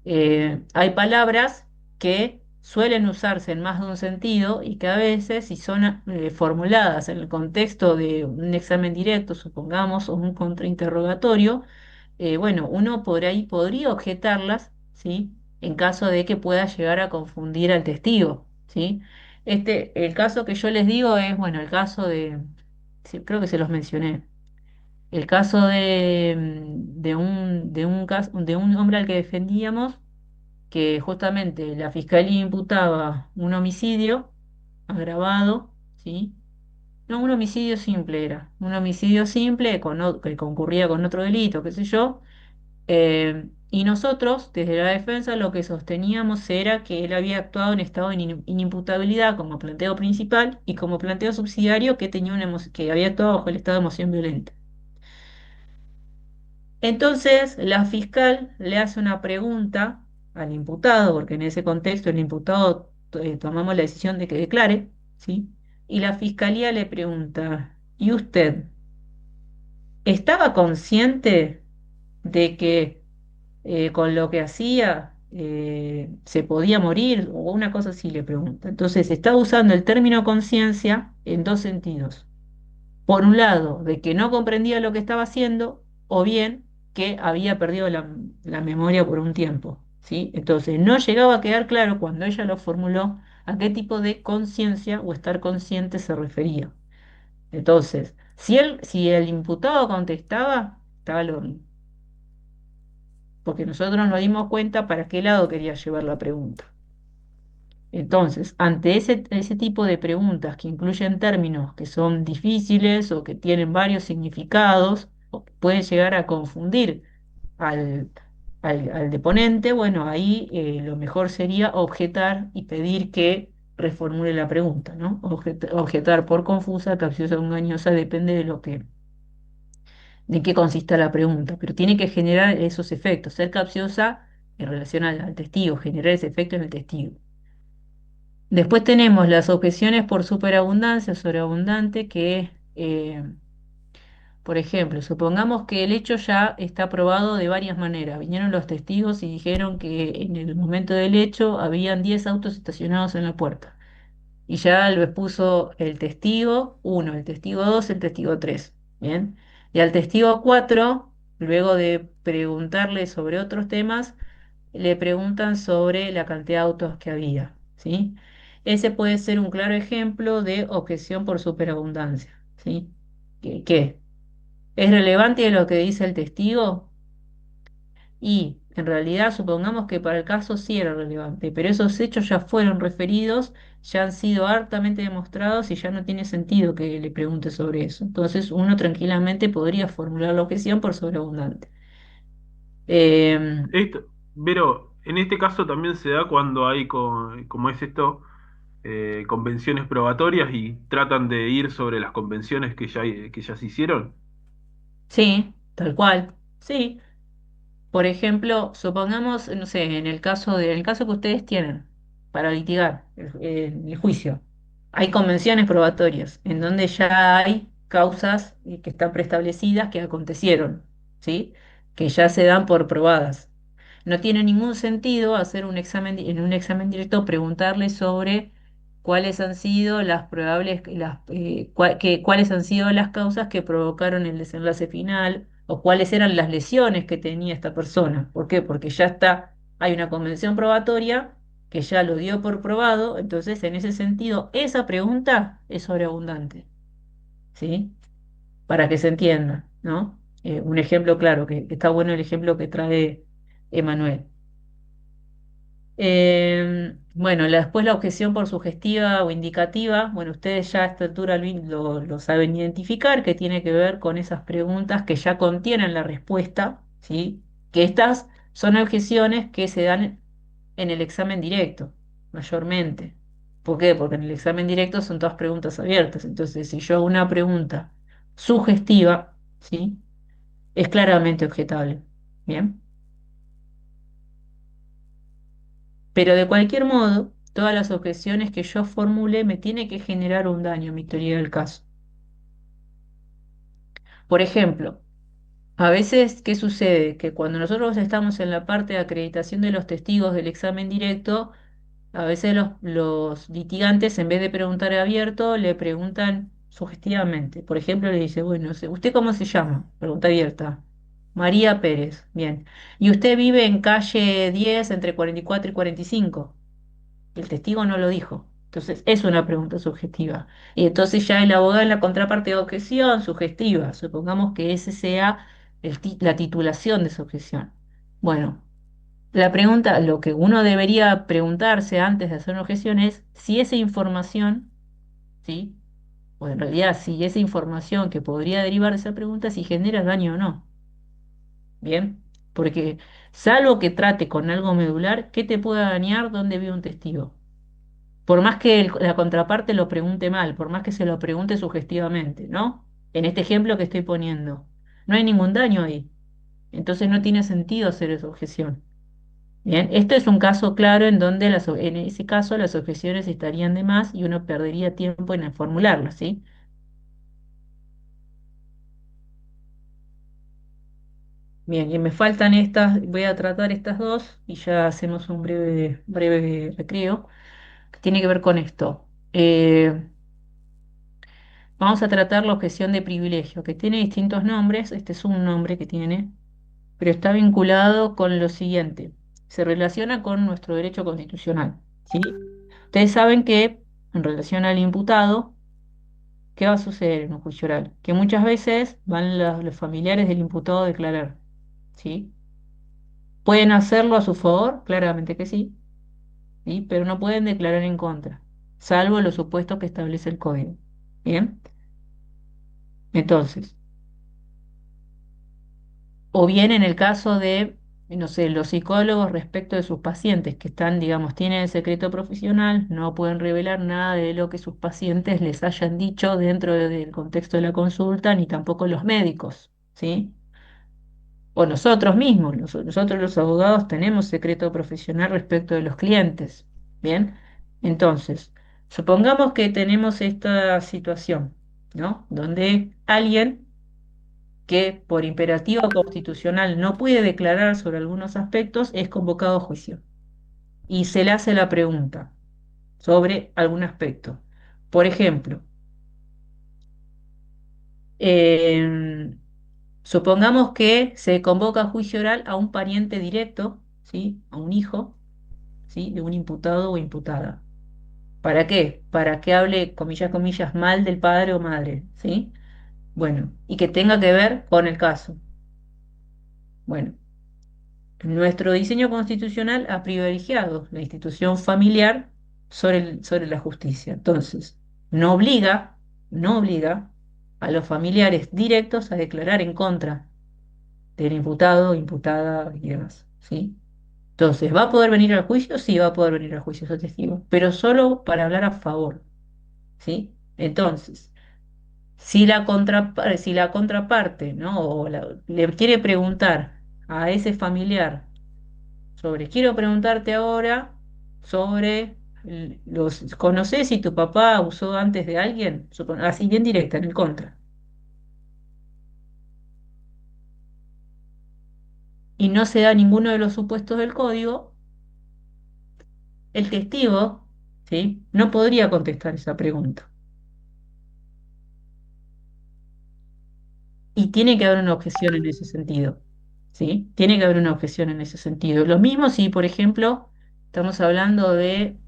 hay palabras que suelen usarse en más de un sentido y que a veces, si son formuladas en el contexto de un examen directo, supongamos, o un contrainterrogatorio, bueno, uno por ahí podría objetarlas, ¿sí? En caso de que pueda llegar a confundir al testigo, ¿sí? El caso que yo les digo es, bueno, el caso sí, creo que se los mencioné, el caso de un hombre al que defendíamos, que justamente la fiscalía imputaba un homicidio agravado, ¿sí? No, un homicidio simple era, un homicidio simple que concurría con otro delito, qué sé yo, y nosotros, desde la defensa, lo que sosteníamos era que él había actuado en estado de inimputabilidad como planteo principal y como planteo subsidiario que que había actuado bajo el estado de emoción violenta. Entonces, la fiscal le hace una pregunta al imputado, porque en ese contexto el imputado tomamos la decisión de que declare, ¿sí? Y la fiscalía le pregunta, ¿y usted estaba consciente de que con lo que hacía se podía morir o una cosa así le pregunta? Entonces está usando el término conciencia en dos sentidos. Por un lado, de que no comprendía lo que estaba haciendo o bien que había perdido la memoria por un tiempo, ¿sí? Entonces no llegaba a quedar claro cuando ella lo formuló a qué tipo de conciencia o estar consciente se refería. Entonces, si el imputado contestaba, estaba al horno, porque nosotros nos dimos cuenta para qué lado quería llevar la pregunta. Entonces, ante ese tipo de preguntas que incluyen términos que son difíciles o que tienen varios significados o que pueden llegar a confundir al, al deponente, bueno, ahí lo mejor sería objetar y pedir que reformule la pregunta, ¿no? Objetar por confusa, capciosa o engañosa, depende de qué consista la pregunta, pero tiene que generar esos efectos, ser capciosa en relación al testigo, generar ese efecto en el testigo. Después tenemos las objeciones por superabundancia o sobreabundante, que, por ejemplo, supongamos que el hecho ya está probado de varias maneras. Vinieron los testigos y dijeron que en el momento del hecho habían 10 autos estacionados en la puerta. Y ya lo expuso el testigo 1, el testigo 2, el testigo 3. Bien. Y al testigo 4, luego de preguntarle sobre otros temas, le preguntan sobre la cantidad de autos que había, ¿sí? Ese puede ser un claro ejemplo de objeción por superabundancia, ¿sí? ¿Qué? ¿Es relevante lo que dice el testigo? Y en realidad supongamos que para el caso sí era relevante, pero esos hechos ya fueron referidos, ya han sido hartamente demostrados y ya no tiene sentido que le pregunte sobre eso. Entonces uno tranquilamente podría formular la objeción por sobreabundante. Em, Esto, pero en este caso también se da cuando hay, como es esto, convenciones probatorias y tratan de ir sobre las convenciones que ya se hicieron. sí, tal cual, sí. Por ejemplo, supongamos, no sé, en el caso que ustedes tienen para litigar el juicio, hay convenciones probatorias en donde ya hay causas que están preestablecidas que acontecieron, ¿sí? Que ya se dan por probadas. No tiene ningún sentido hacer un examen, en un examen directo preguntarle sobre cuáles han sido las probables, cuáles han sido las causas que provocaron el desenlace final o cuáles eran las lesiones que tenía esta persona. ¿Por qué? Porque ya está, hay una convención probatoria que ya lo dio por probado, entonces en ese sentido esa pregunta es sobreabundante, ¿sí? Para que se entienda, ¿no? Un ejemplo claro, que está bueno el ejemplo que trae Emanuel. Bueno, después la objeción por sugestiva o indicativa, bueno, ustedes ya a esta altura lo saben identificar, que tiene que ver con esas preguntas que ya contienen la respuesta, ¿sí? Que estas son objeciones que se dan en el examen directo, mayormente. ¿Por qué? Porque en el examen directo son todas preguntas abiertas. Entonces, si yo hago una pregunta sugestiva, ¿sí? Es claramente objetable. ¿Bien? Pero de cualquier modo, todas las objeciones que yo formule me tiene que generar un daño en mi teoría del caso. Por ejemplo, a veces, ¿qué sucede? Que cuando nosotros estamos en la parte de acreditación de los testigos del examen directo, a veces los litigantes, en vez de preguntar abierto, le preguntan sugestivamente. Por ejemplo, le dice, bueno, ¿usted cómo se llama? Pregunta abierta. María Pérez. Bien. ¿Y usted vive en calle 10 entre 44 y 45? El testigo no lo dijo. Entonces, es una pregunta subjetiva. Y entonces ya el abogado en la contraparte de objeción, sugestiva. Supongamos que ese sea la titulación de su objeción. Bueno, la pregunta, lo que uno debería preguntarse antes de hacer una objeción es si esa información, ¿sí? O en realidad, si esa información que podría derivar de esa pregunta, si genera daño o no. ¿Bien? Porque salvo que trate con algo medular, ¿qué te puede dañar donde vive un testigo? Por más que la contraparte lo pregunte mal, por más que se lo pregunte sugestivamente, ¿no? En este ejemplo que estoy poniendo, no hay ningún daño ahí. Entonces no tiene sentido hacer esa objeción. Bien, esto es un caso claro en donde en ese caso las objeciones estarían de más y uno perdería tiempo en formularlas, ¿sí? Bien, y me faltan estas, voy a tratar estas dos y ya hacemos un breve recreo que tiene que ver con esto. Vamos a tratar la objeción de privilegio, que tiene distintos nombres. Este es un nombre que tiene, pero está vinculado con lo siguiente. Se relaciona con nuestro derecho constitucional, ¿sí? Ustedes saben que en relación al imputado, ¿qué va a suceder en un juicio oral? Que muchas veces van los familiares del imputado a declarar, ¿sí? ¿Pueden hacerlo a su favor? Claramente que sí. ¿sí? Pero no pueden declarar en contra, salvo los supuestos que establece el código. Bien, entonces, o bien en el caso de, no sé, los psicólogos respecto de sus pacientes que están, digamos, tienen el secreto profesional, no pueden revelar nada de lo que sus pacientes les hayan dicho dentro del contexto de la consulta, ni tampoco los médicos, ¿sí? O nosotros mismos, nosotros los abogados tenemos secreto profesional respecto de los clientes. Bien, entonces, supongamos que tenemos esta situación, ¿no? Donde alguien que por imperativo constitucional no puede declarar sobre algunos aspectos es convocado a juicio y se le hace la pregunta sobre algún aspecto. Por ejemplo, em, supongamos que se convoca a juicio oral a un pariente directo, ¿sí? A un hijo, ¿sí? De un imputado o imputada. ¿Para qué? Para que hable, comillas, comillas, mal del padre o madre, ¿sí? Bueno, y que tenga que ver con el caso. Bueno, nuestro diseño constitucional ha privilegiado la institución familiar sobre la justicia. Entonces, no obliga a los familiares directos a declarar en contra del imputado, imputada y demás, ¿sí? Entonces, ¿va a poder venir al juicio? Sí, va a poder venir al juicio ese testigo, pero solo para hablar a favor, ¿sí? Entonces, si la contraparte, ¿no? Le quiere preguntar a ese familiar quiero preguntarte ahora sobre ¿conoces si tu papá usó antes de alguien? Así bien directa, en el contra. Y no se da ninguno de los supuestos del código, el testigo, ¿sí? No podría contestar esa pregunta. Y tiene que haber una objeción en ese sentido, ¿sí? Tiene que haber una objeción en ese sentido. Lo mismo si, por ejemplo, estamos hablando de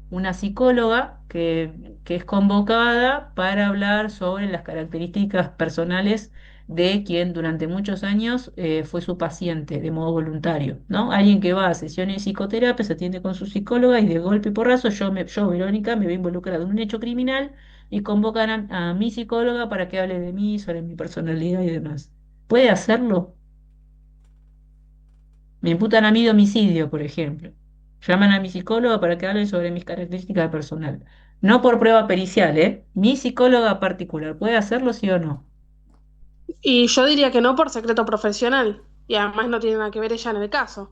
una psicóloga que es convocada para hablar sobre las características personales de quien durante muchos años fue su paciente de modo voluntario, ¿no? Alguien que va a sesiones de psicoterapia, se atiende con su psicóloga y de golpe y porrazo yo, Verónica, me veo involucrada en un hecho criminal y convocan a mi psicóloga para que hable de mí, sobre mi personalidad y demás. ¿Puede hacerlo? Me imputan a mí de homicidio, por ejemplo. Llaman a mi psicóloga para que hable sobre mis características de personal. No por prueba pericial, ¿eh? Mi psicóloga particular. ¿Puede hacerlo, sí o no? Y yo diría que no por secreto profesional. Y además no tiene nada que ver ella en el caso.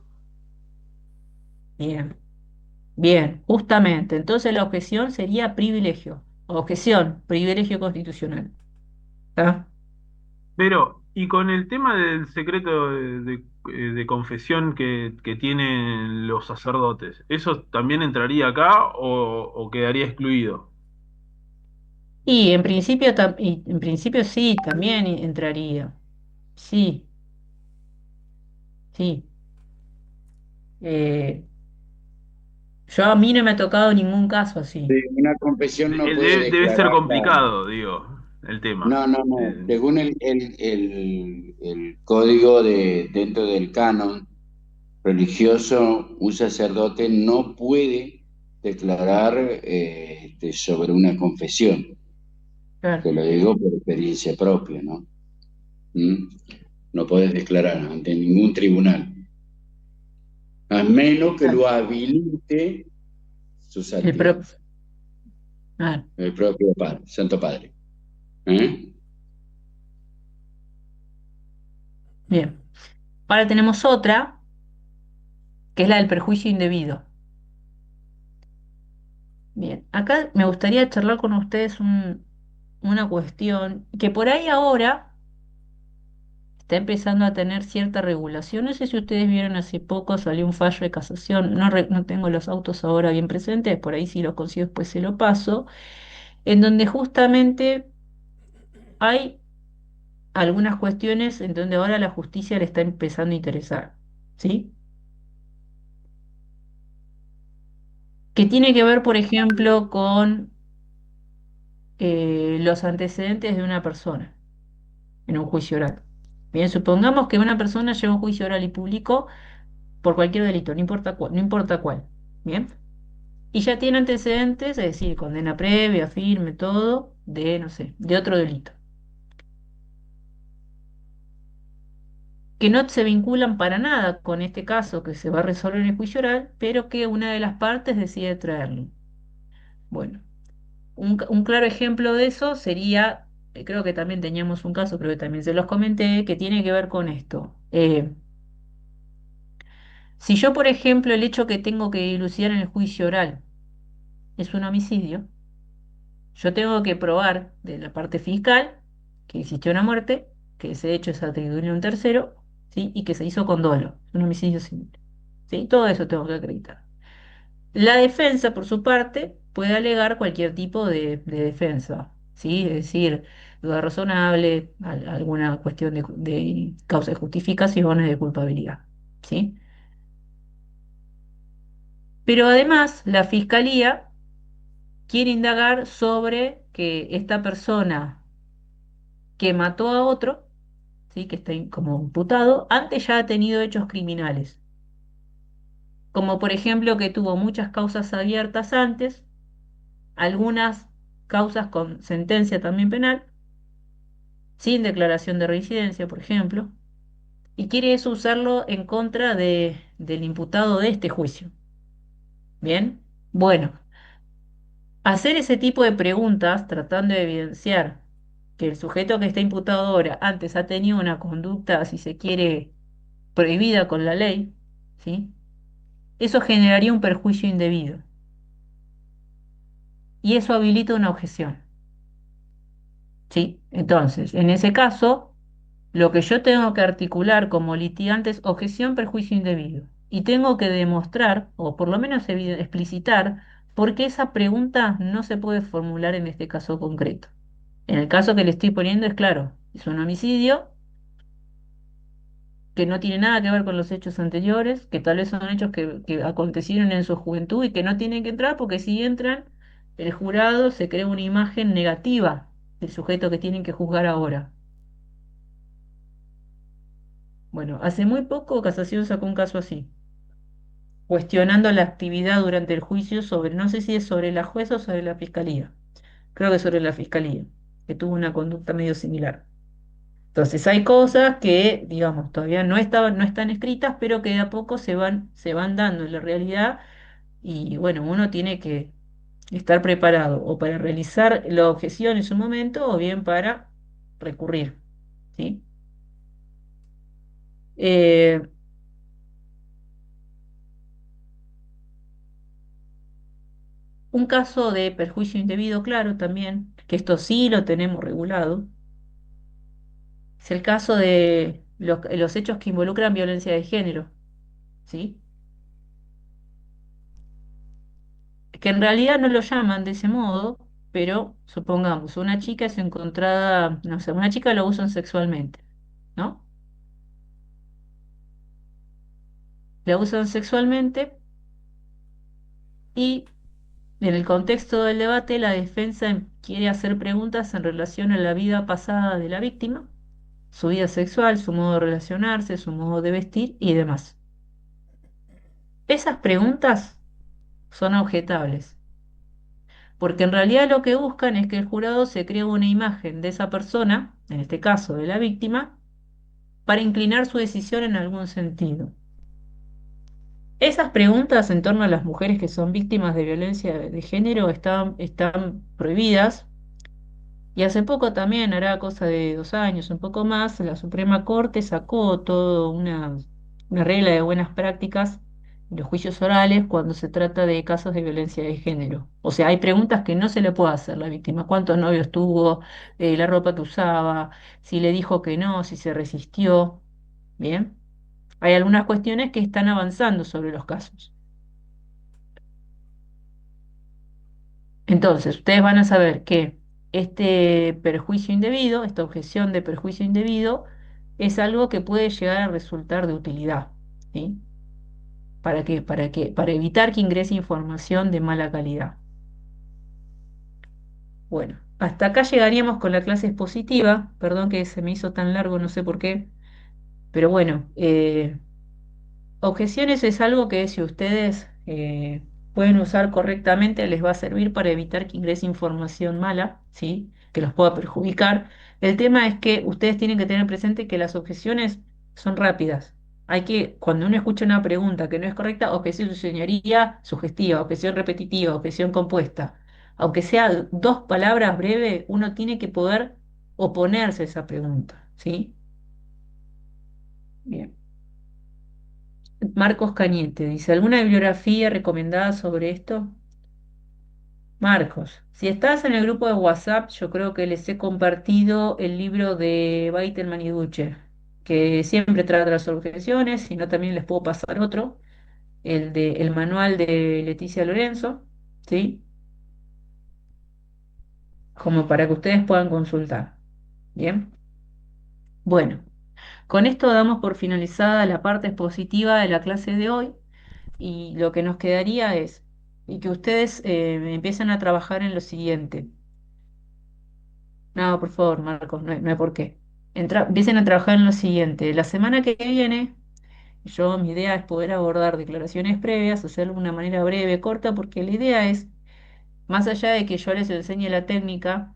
Bien, bien, justamente. Entonces la objeción sería privilegio. Objeción, privilegio constitucional. ¿Está? Pero, y con el tema del secreto de confesión que tienen los sacerdotes, ¿eso también entraría acá o quedaría excluido? Y en principio sí, también entraría. Sí, sí. Eh, a mí no me ha tocado ningún caso así. Una confesión no puede Debe ser declararla. complicado, digo, el tema. No, no, no. Según el código dentro del canon religioso, un sacerdote no puede declarar sobre una confesión. Claro. Te lo digo por experiencia propia, ¿no? ¿Mm? No puedes declarar ante ningún tribunal, a menos que Claro. lo habilite su El pro- santidad, ah, el propio Padre, Santo Padre. ¿Eh? bien. Ahora tenemos otra, que es la del perjuicio indebido. Bien, acá me gustaría charlar con ustedes una cuestión que por ahí ahora está empezando a tener cierta regulación. No sé si ustedes vieron hace poco, salió un fallo de casación, no tengo los autos ahora bien presentes, por ahí si los consigo después se lo paso, en donde justamente hay algunas cuestiones en donde ahora la justicia le está empezando a interesar, ¿sí? Que tiene que ver, por ejemplo, con los antecedentes de una persona en un juicio oral. Bien, supongamos que una persona lleva un juicio oral y público por cualquier delito, no importa cuál, no importa cuál. Bien. Y ya tiene antecedentes, es decir, condena previa, firme, todo, de, no sé, de otro delito. Que no se vinculan para nada con este caso que se va a resolver en el juicio oral, pero que una de las partes decide traerlo. Bueno, un claro ejemplo de eso sería, creo que también teníamos un caso, creo que también se los comenté, que tiene que ver con esto. Si yo, por ejemplo, el hecho que tengo que dilucidar en el juicio oral es un homicidio, yo tengo que probar de la parte fiscal que existió una muerte, que ese hecho es atribuible a un tercero, ¿sí? Y que se hizo con dolo, un homicidio simple. ¿Sí? Todo eso tengo que acreditar. La defensa, por su parte, puede alegar cualquier tipo de defensa, ¿sí? Es decir, duda razonable, alguna cuestión de causa de justificaciones de culpabilidad, ¿sí? Pero además, la fiscalía quiere indagar sobre que esta persona que mató a otro, ¿sí? Que está como imputado, antes ya ha tenido hechos criminales, como por ejemplo que tuvo muchas causas abiertas antes, algunas causas con sentencia también penal, sin declaración de reincidencia, por ejemplo, y quiere eso usarlo en contra del imputado de este juicio. Bien, bueno, hacer ese tipo de preguntas tratando de evidenciar que el sujeto que está imputado ahora antes ha tenido una conducta, si se quiere, prohibida con la ley, ¿sí? Eso generaría un perjuicio indebido y eso habilita una objeción, ¿sí? Entonces, en ese caso, lo que yo tengo que articular como litigante es objeción, perjuicio indebido. Y tengo que demostrar, o por lo menos explicitar, por qué esa pregunta no se puede formular en este caso concreto. En el caso que le estoy poniendo es claro, es un homicidio que no tiene nada que ver con los hechos anteriores, que tal vez son hechos que acontecieron en su juventud y que no tienen que entrar porque si entran, el jurado se crea una imagen negativa del sujeto que tienen que juzgar ahora. Bueno, hace muy poco Casación sacó un caso así, cuestionando la actividad durante el juicio sobre, no sé si es sobre la jueza o sobre la fiscalía, creo que sobre la fiscalía, que tuvo una conducta medio similar. Entonces hay cosas que, digamos, todavía no están escritas, pero que de a poco se van dando en la realidad y bueno, uno tiene que estar preparado o para realizar la objeción en su momento o bien para recurrir, ¿sí? Eh, un caso de perjuicio indebido, claro, también, que esto sí lo tenemos regulado, es el caso de los hechos que involucran violencia de género, ¿sí? Que en realidad no lo llaman de ese modo, pero supongamos, una chica es encontrada, no sé, una chica lo usan sexualmente, ¿no? La usan sexualmente y en el contexto del debate la defensa quiere hacer preguntas en relación a la vida pasada de la víctima, su vida sexual, su modo de relacionarse, su modo de vestir y demás. Esas preguntas son objetables, porque en realidad lo que buscan es que el jurado se cree una imagen de esa persona, en este caso de la víctima, para inclinar su decisión en algún sentido. Esas preguntas en torno a las mujeres que son víctimas de violencia de género están prohibidas y hace poco también, hará cosa de 2 años, un poco más, la Suprema Corte sacó toda una regla de buenas prácticas en los juicios orales cuando se trata de casos de violencia de género. O sea, hay preguntas que no se le puede hacer a la víctima. ¿Cuántos novios tuvo? La ropa que usaba, si le dijo que no, si se resistió. Bien. Hay algunas cuestiones que están avanzando sobre los casos. Entonces, ustedes van a saber que este perjuicio indebido, esta objeción de perjuicio indebido, es algo que puede llegar a resultar de utilidad, ¿sí? Para evitar que ingrese información de mala calidad. Bueno, hasta acá llegaríamos con la clase expositiva. Perdón que se me hizo tan largo, no sé por qué. Pero bueno, objeciones es algo que si ustedes pueden usar correctamente, les va a servir para evitar que ingrese información mala, ¿sí? Que los pueda perjudicar. El tema es que ustedes tienen que tener presente que las objeciones son rápidas. Hay que, cuando uno escucha una pregunta que no es correcta, objeción su señoría sugestiva, objeción repetitiva, objeción compuesta. Aunque sea dos palabras breves, uno tiene que poder oponerse a esa pregunta, ¿sí? Bien. Marcos Cañete dice, ¿alguna bibliografía recomendada sobre esto? Marcos, si estás en el grupo de WhatsApp, yo creo que les he compartido el libro de Baitelman y Duche, que siempre trata las objeciones, si no también les puedo pasar otro, el manual de Leticia Lorenzo, ¿sí? Como para que ustedes puedan consultar. Bien, bueno, con esto damos por finalizada la parte expositiva de la clase de hoy y lo que nos quedaría es y que ustedes empiecen a trabajar en lo siguiente. No, por favor, Marcos, no hay por qué. Empiecen a trabajar en lo siguiente. La semana que viene, mi idea es poder abordar declaraciones previas, hacerlo de una manera breve, corta, porque la idea es, más allá de que yo les enseñe la técnica,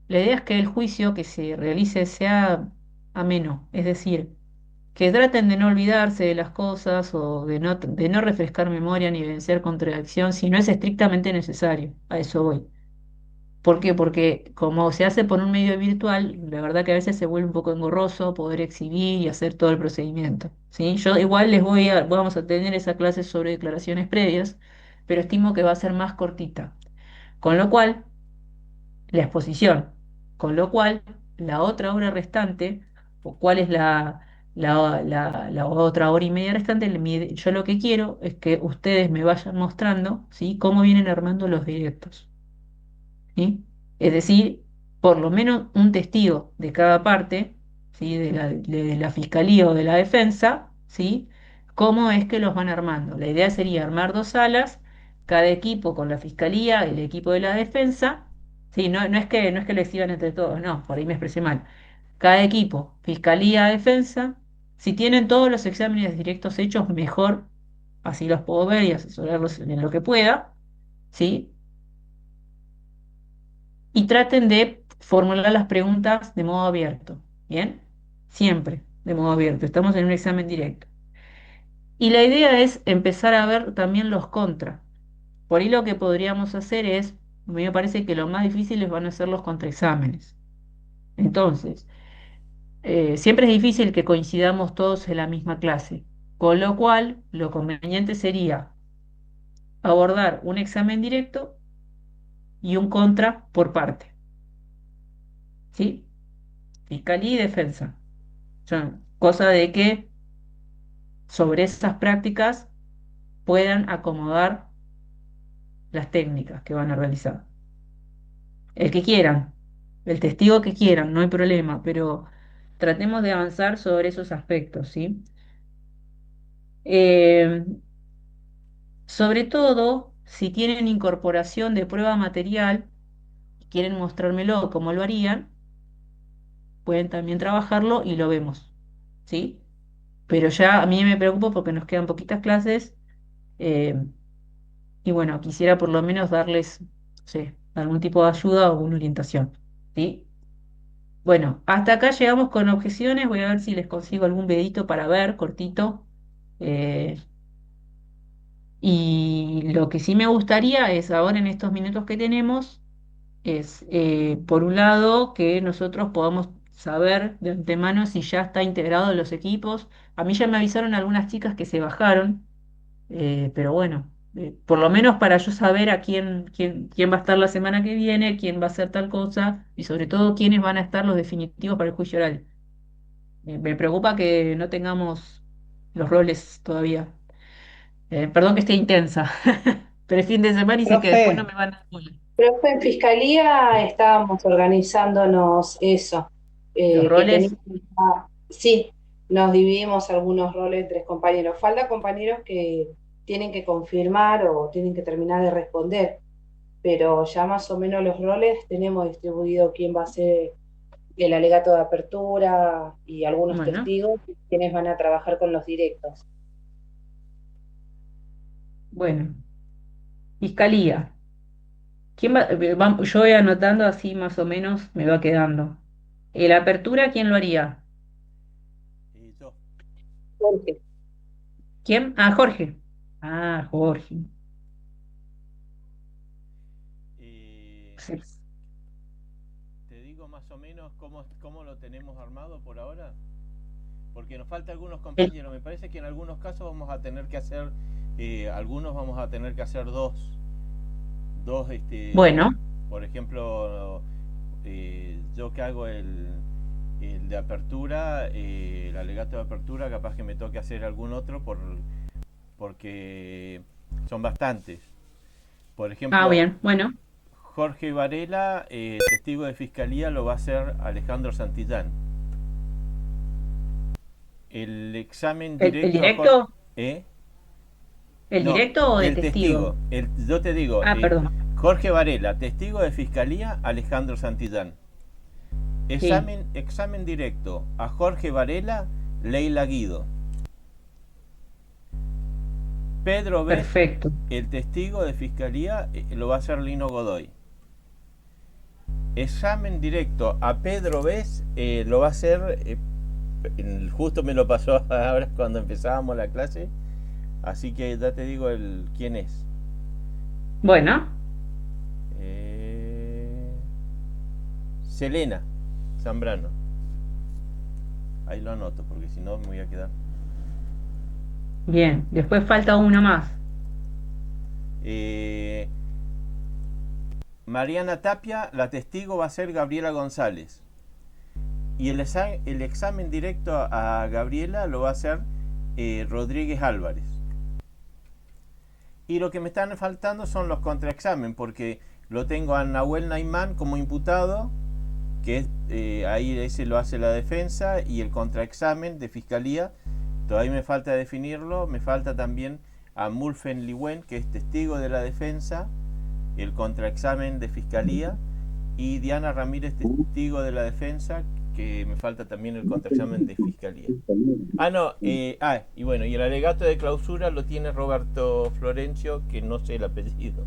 la idea es que el juicio que se realice sea ameno, es decir, que traten de no olvidarse de las cosas o de no refrescar memoria ni vencer contradicción si no es estrictamente necesario. A eso voy. ¿Por qué? Porque como se hace por un medio virtual, la verdad que a veces se vuelve un poco engorroso poder exhibir y hacer todo el procedimiento, ¿sí? Yo igual vamos a tener esa clase sobre declaraciones previas, pero estimo que va a ser más cortita. Con lo cual, la exposición, con lo cual, la otra hora restante, o cuál es la otra hora y media restante, yo lo que quiero es que ustedes me vayan mostrando, ¿sí? Cómo vienen armando los directos. ¿Sí? Es decir, por lo menos un testigo de cada parte, ¿sí? De la fiscalía o de la defensa, ¿sí? Cómo es que los van armando. La idea sería armar dos salas, cada equipo con la fiscalía, el equipo de la defensa, ¿sí? No es que lo exhiban entre todos, no, por ahí me expresé mal. Cada equipo, fiscalía, defensa, si tienen todos los exámenes directos hechos, mejor, así los puedo ver y asesorarlos en lo que pueda, ¿sí? Y traten de formular las preguntas de modo abierto, ¿bien? Siempre de modo abierto, estamos en un examen directo. Y la idea es empezar a ver también los contras. Por ahí lo que podríamos hacer es, a mí me parece que lo más difíciles van a ser los contraexámenes. Entonces, siempre es difícil que coincidamos todos en la misma clase, con lo cual lo conveniente sería abordar un examen directo y un contra por parte, ¿sí? Fiscalía y defensa. Cosa de que sobre esas prácticas puedan acomodar las técnicas que van a realizar. El que quieran, el testigo que quieran, no hay problema, pero tratemos de avanzar sobre esos aspectos, ¿sí? Eh, Sobre todo, si tienen incorporación de prueba material y quieren mostrármelo como lo harían, pueden también trabajarlo y lo vemos, ¿sí? Pero ya a mí me preocupa porque nos quedan poquitas clases. eh, Y bueno, quisiera por lo menos darles, no sé, algún tipo de ayuda o una orientación, ¿sí? Bueno, hasta acá llegamos con objeciones. Voy a ver si les consigo algún videito para ver, cortito. Eh, y lo que sí me gustaría es, ahora en estos minutos que tenemos, es, por un lado, que nosotros podamos saber de antemano si ya está integrado en los equipos. A mí ya me avisaron algunas chicas que se bajaron. Pero bueno, por lo menos para yo saber a quién va a estar la semana que viene, quién va a hacer tal cosa y sobre todo quiénes van a estar los definitivos para el juicio oral. Me preocupa que no tengamos los roles todavía. Perdón que esté intensa, pero es fin de semana y sé que después no Profe, me van a dar bola. profe, en Fiscalía estábamos organizándonos eso, Los que roles, teníamos, sí, nos dividimos algunos roles entre compañeros. Falta compañeros que tienen que confirmar o tienen que terminar de responder, pero ya más o menos los roles tenemos distribuido quién va a ser el alegato de apertura y algunos bueno, testigos, quienes van a trabajar con los directos. bueno. Fiscalía. Yo voy anotando así más o menos me va quedando. La apertura, ¿quién lo haría? Yo. Jorge. ¿Quién? Ah, Jorge. Ah, Jorge. Eh, Sí. Te digo más o menos cómo lo tenemos armado por ahora. Porque nos falta algunos El- compañeros. Me parece que en algunos casos vamos a tener que hacer, algunos vamos a tener que hacer dos, Bueno, por ejemplo, yo que hago el de apertura, el alegato de apertura, capaz que me toque hacer algún otro porque son bastantes. Por ejemplo, bien, bueno, Jorge Varela, testigo de fiscalía, lo va a hacer Alejandro Santillán. El examen ¿el directo a Jorge, directo? ¿eh? ¿El No, directo o de el testigo? testigo. Yo te digo, Ah, perdón. Jorge Varela, testigo de fiscalía, Alejandro Santillán. Sí, Examen directo a Jorge Varela, Leila Guido. Pedro Bess, perfecto. el testigo de fiscalía, lo va a hacer Lino Godoy. Examen directo a Pedro Bess, lo va a hacer, justo me lo pasó ahora cuando empezábamos la clase, así que ya te digo quién es. Bueno, Selena Zambrano. Ahí lo anoto porque si no me voy a quedar. bien. Después falta uno más. Mariana Tapia, la testigo va a ser Gabriela González. Y el examen directo a Gabriela lo va a hacer Rodríguez Álvarez. Y lo que me están faltando son los contraexamen, porque lo tengo a Nahuel Naimán como imputado, que es, ahí ese lo hace la defensa, y el contraexamen de fiscalía, todavía me falta definirlo. Me falta también a Mulfen Liwen, que es testigo de la defensa, el contraexamen de fiscalía, y Diana Ramírez, testigo de la defensa, que me falta también el contraexamen de fiscalía. Ah, no, y bueno, y el alegato de clausura lo tiene Roberto Florencio, que no sé el apellido.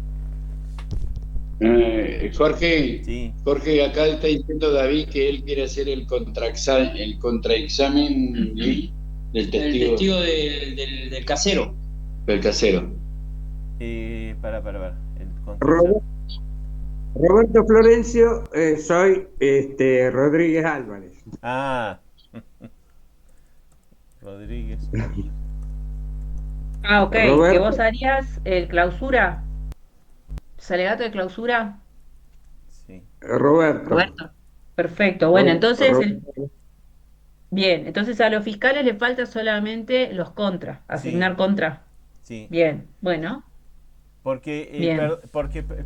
Jorge, Sí. Jorge, acá está diciendo David que él quiere hacer el contraexamen del El testigo testigo del casero. del casero. Para. El contraexamen. Roberto Florencio, soy Rodríguez Álvarez. Ah, Rodríguez. Ah, ok. Que Roberto. vos harías el clausura. ¿Alegato de clausura? Sí. Roberto. Roberto. Perfecto. Bueno, entonces, Roberto. bien. Entonces a los fiscales les falta solamente los contras. Asignar contra. Sí. Bien. Bueno, Porque, bien.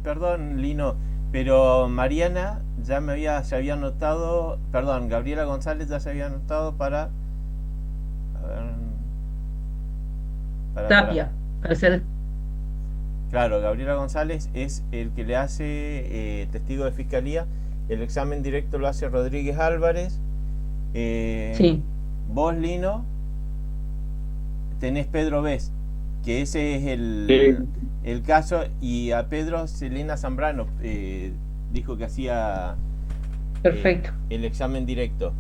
perdón, Lino, pero Mariana se había anotado, perdón, Gabriela González ya se había anotado para, a ver, Tapia. Para ser. Claro, Gabriela González es el que le hace testigo de fiscalía. El examen directo lo hace Rodríguez Álvarez. Sí, Vos, Lino, tenés Pedro Bess, que ese es el caso, y a Pedro Selena Zambrano dijo que hacía perfecto. el examen directo.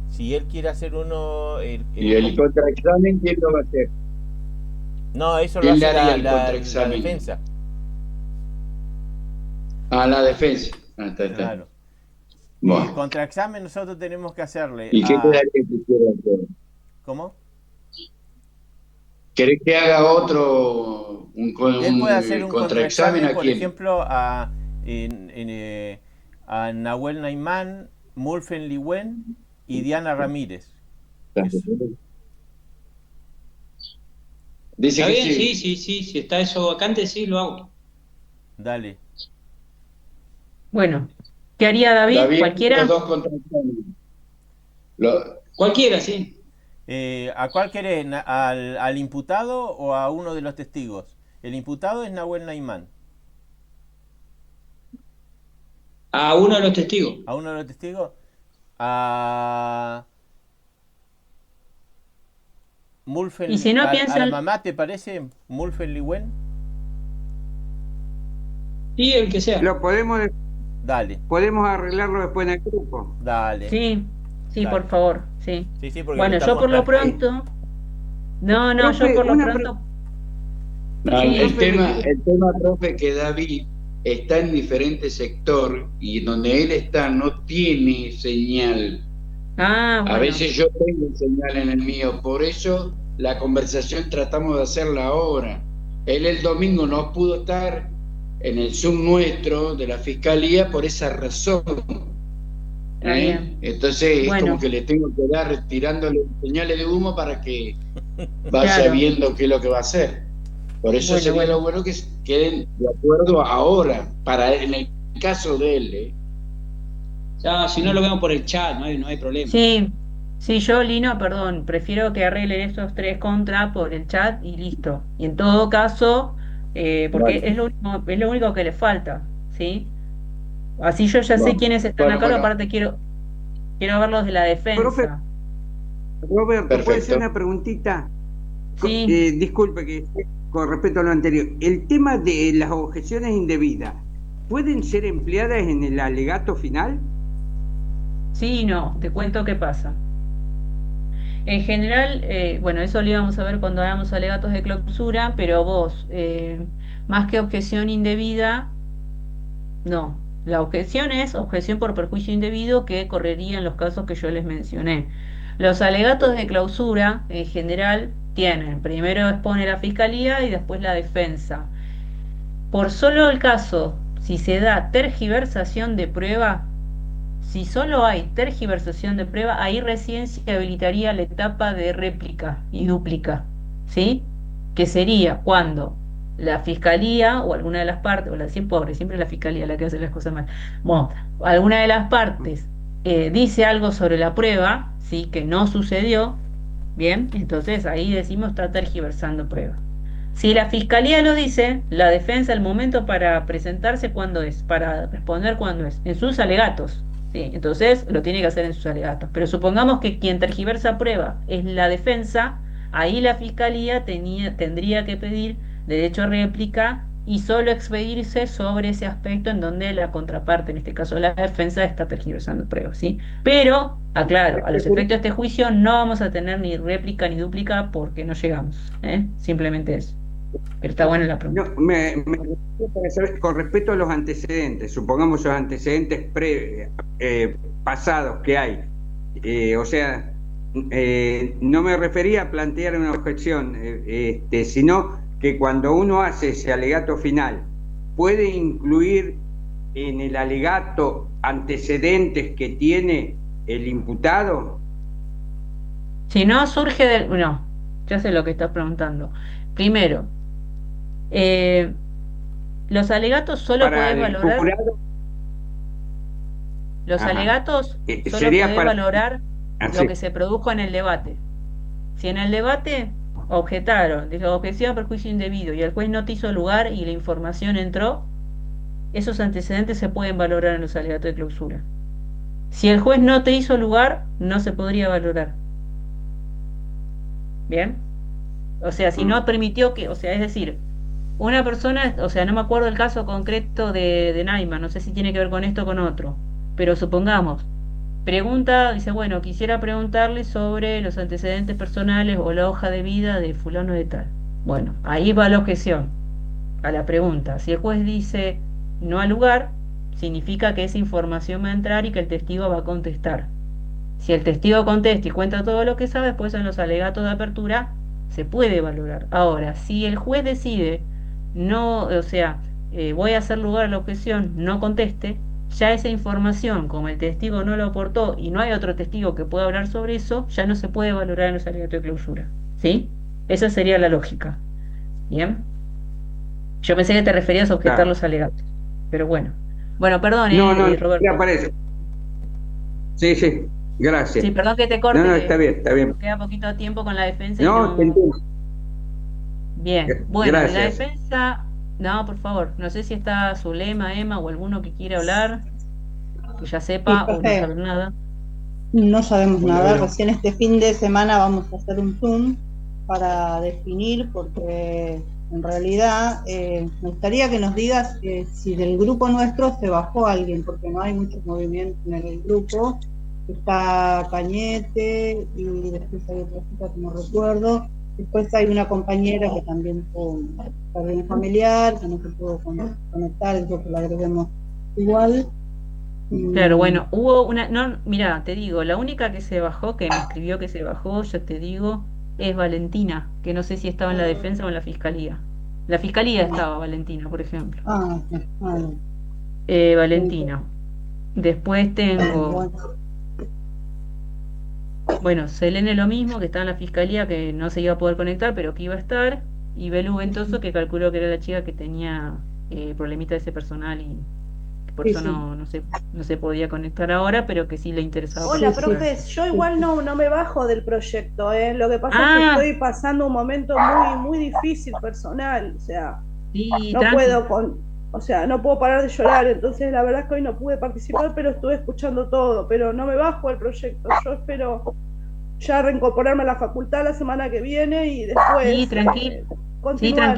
Si él quiere hacer uno... ¿Y el contraexamen quién lo va a hacer? No, eso lo ¿Quién le hace haría el la contraexamen? defensa. Ah, la defensa. Ah, está. Claro. Bueno. El contraexamen nosotros tenemos que hacerle ¿Y qué a... quedaría que quiera hacer? ¿Cómo? ¿Querés que haga otro Él puede hacer un contraexamen contraexamen, a por quién? ejemplo, a Nahuel Naimán, Mulfen Liwen y Diana Ramírez. Dice ¿Está que bien? sí. Sí. Si está eso vacante, sí, lo hago. Dale. Bueno, ¿qué haría David? David, ¿Cualquiera? los dos contraexámenes. Cualquiera, sí. ¿A cuál querés? ¿Al imputado o a uno de los testigos? El imputado es Nahuel Naimán. A uno de los testigos. ¿A uno de los testigos? A Mulfen, Y si no a la piensan, mamá, ¿te parece? Mulfen Liwen. Sí, el que sea. Lo podemos Dale, arreglarlo después en el grupo. dale. Sí, sí, Dale. por favor, sí. Sí, sí, porque lo Bueno, yo estamos por lo tratando. pronto, no, yo Profe, por lo una pronto, No, sí, el tema, profe, que David está en diferente sector y donde él está no tiene señal. A bueno, veces yo tengo señal en el mío, por eso la conversación tratamos de hacerla ahora. Él el domingo no pudo estar en el Zoom nuestro de la Fiscalía por esa razón. está bien. Entonces es como Bueno, que le tengo que dar tirándole señales de humo para que vaya claro, viendo qué es lo que va a hacer. Por eso bueno, sería lo bueno. bueno que queden de acuerdo ahora, para en el caso de él. Ya, si no lo vemos por el chat, no hay problema. Sí, sí, yo, Lino, perdón, prefiero que arreglen esos tres contra por el chat y listo. Y en todo caso, porque Vale. es lo único que le falta, ¿sí? Así yo ya sé Bueno, quiénes están acá, bueno, aparte quiero verlos de la Profe, defensa. Roberto, ¿puede perfecto. ser una preguntita? Sí, Disculpe que con respecto a lo anterior, el tema de las objeciones indebidas, ¿pueden ser empleadas en el alegato final? sí y no, te cuento qué pasa. En general, bueno, eso lo íbamos a ver cuando hagamos alegatos de clausura, pero vos, más que objeción indebida, no. La objeción es objeción por perjuicio indebido que correría en los casos que yo les mencioné. Los alegatos de clausura, en general, tienen, primero expone la fiscalía y después la defensa. Por solo el caso, si se da tergiversación de prueba, si solo hay tergiversación de prueba, ahí recién se habilitaría la etapa de réplica y dúplica, ¿sí? Que sería cuando la fiscalía o alguna de las partes, o la siempre es la fiscalía la que hace las cosas mal, bueno, alguna de las partes dice algo sobre la prueba, ¿sí? Que no sucedió, bien, entonces ahí decimos está tergiversando prueba. Si la fiscalía lo dice, la defensa, el momento para presentarse, ¿cuándo es? Para responder, ¿cuándo es? En sus alegatos. ¿Sí? Entonces lo tiene que hacer en sus alegatos. Pero supongamos que quien tergiversa prueba es la defensa, ahí la fiscalía tendría que pedir derecho a réplica y solo expedirse sobre ese aspecto en donde la contraparte, en este caso la defensa, está tergiversando pruebas, ¿sí? Pero, aclaro, a los efectos de este juicio no vamos a tener ni réplica ni dúplica porque no llegamos, ¿eh? Simplemente eso. Pero está buena la pregunta. No, me refiero para saber, con respecto a los antecedentes, supongamos los antecedentes pasados que hay, o sea, no me refería a plantear una objeción, sino que cuando uno hace ese alegato final, puede incluir en el alegato antecedentes que tiene el imputado. Si no surge del... No, ya sé lo que estás preguntando. Primero, los alegatos solo Para podés el valorar... jurado, Los ajá, alegatos solo sería podés para... valorar así. lo que se produjo en el debate. Si en el debate objetaron, dijo objeción a perjuicio indebido y el juez no te hizo lugar y la información entró, esos antecedentes se pueden valorar en los alegatos de clausura. Si el juez no te hizo lugar, no se podría valorar. ¿Bien? O sea, si no permitió que, o sea, es decir, una persona, o sea, no me acuerdo el caso concreto de Naima, no sé si tiene que ver con esto o con otro, pero supongamos, pregunta, dice, bueno, quisiera preguntarle sobre los antecedentes personales o la hoja de vida de fulano de tal. Bueno, ahí va la objeción a la pregunta. Si el juez dice no al lugar, significa que esa información va a entrar y que el testigo va a contestar. Si el testigo contesta y cuenta todo lo que sabe, después en los alegatos de apertura se puede valorar. Ahora, si el juez decide no, o sea, voy a hacer lugar a la objeción, no conteste, ya esa información, como el testigo no lo aportó y no hay otro testigo que pueda hablar sobre eso, ya no se puede valorar en los alegatos de clausura. ¿Sí? Esa sería la lógica. ¿Bien? Yo pensé que te referías a objetar Claro. los alegatos. Pero bueno. Bueno, perdón, No, Roberto. ya aparece. Sí, gracias. Sí, perdón que te corte. No, está bien, está bien. Nos queda poquito tiempo con la defensa No, te entiendo. Bien, bueno, de la Gracias. defensa, no, por favor, no sé si está Zulema, Emma o alguno que quiera hablar, que ya sepa o no profe. saber nada. No sabemos nada, Bueno. recién este fin de semana vamos a hacer un Zoom para definir, porque En realidad, me gustaría que nos digas si del grupo nuestro se bajó alguien, porque no hay mucho movimiento en el grupo. Está Cañete y después hay otra chica que no recuerdo. Después hay una compañera que también tuvo un familiar, que no se pudo conectar, eso que la agreguemos igual. Claro, bueno, hubo una, no, mira, te digo, la única que se bajó, que me escribió que se bajó, yo te digo, es Valentina, que no sé si estaba en la defensa o en la fiscalía. La fiscalía estaba Valentina, por ejemplo. Valentina. Después tengo, bueno, Selene lo mismo, que estaba en la fiscalía, que no se iba a poder conectar, pero que iba a estar. Y Belu Ventoso, que calculó que era la chica que tenía problemita de ese personal y por eso no se podía conectar ahora, pero que sí le interesaba. Hola, profes, yo igual no me bajo del proyecto, lo que pasa es que estoy pasando un momento muy difícil personal, o sea, no puedo parar de llorar, entonces la verdad es que hoy no pude participar, pero estuve escuchando todo, pero no me bajo del proyecto, yo espero ya reincorporarme a la facultad la semana que viene y después continuar.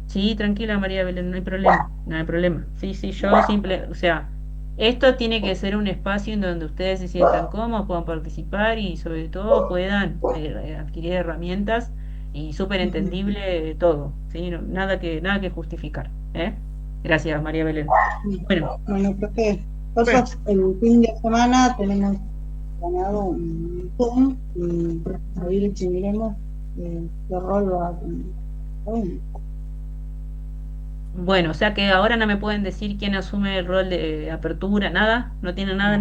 Sí, tranquila María Belén, no hay problema. Sí, yo o sea, esto tiene que ser un espacio en donde ustedes se sientan cómodos, puedan participar y sobre todo puedan adquirir herramientas y súper entendible todo, ¿sí? Nada que justificar, ¿eh? Gracias María Belén. Bueno, profe, nosotros el fin de semana tenemos ganado un Zoom y ahí definiremos qué rol va a tener. Bueno, o sea que ahora no me pueden decir quién asume el rol de apertura, nada, no tiene nada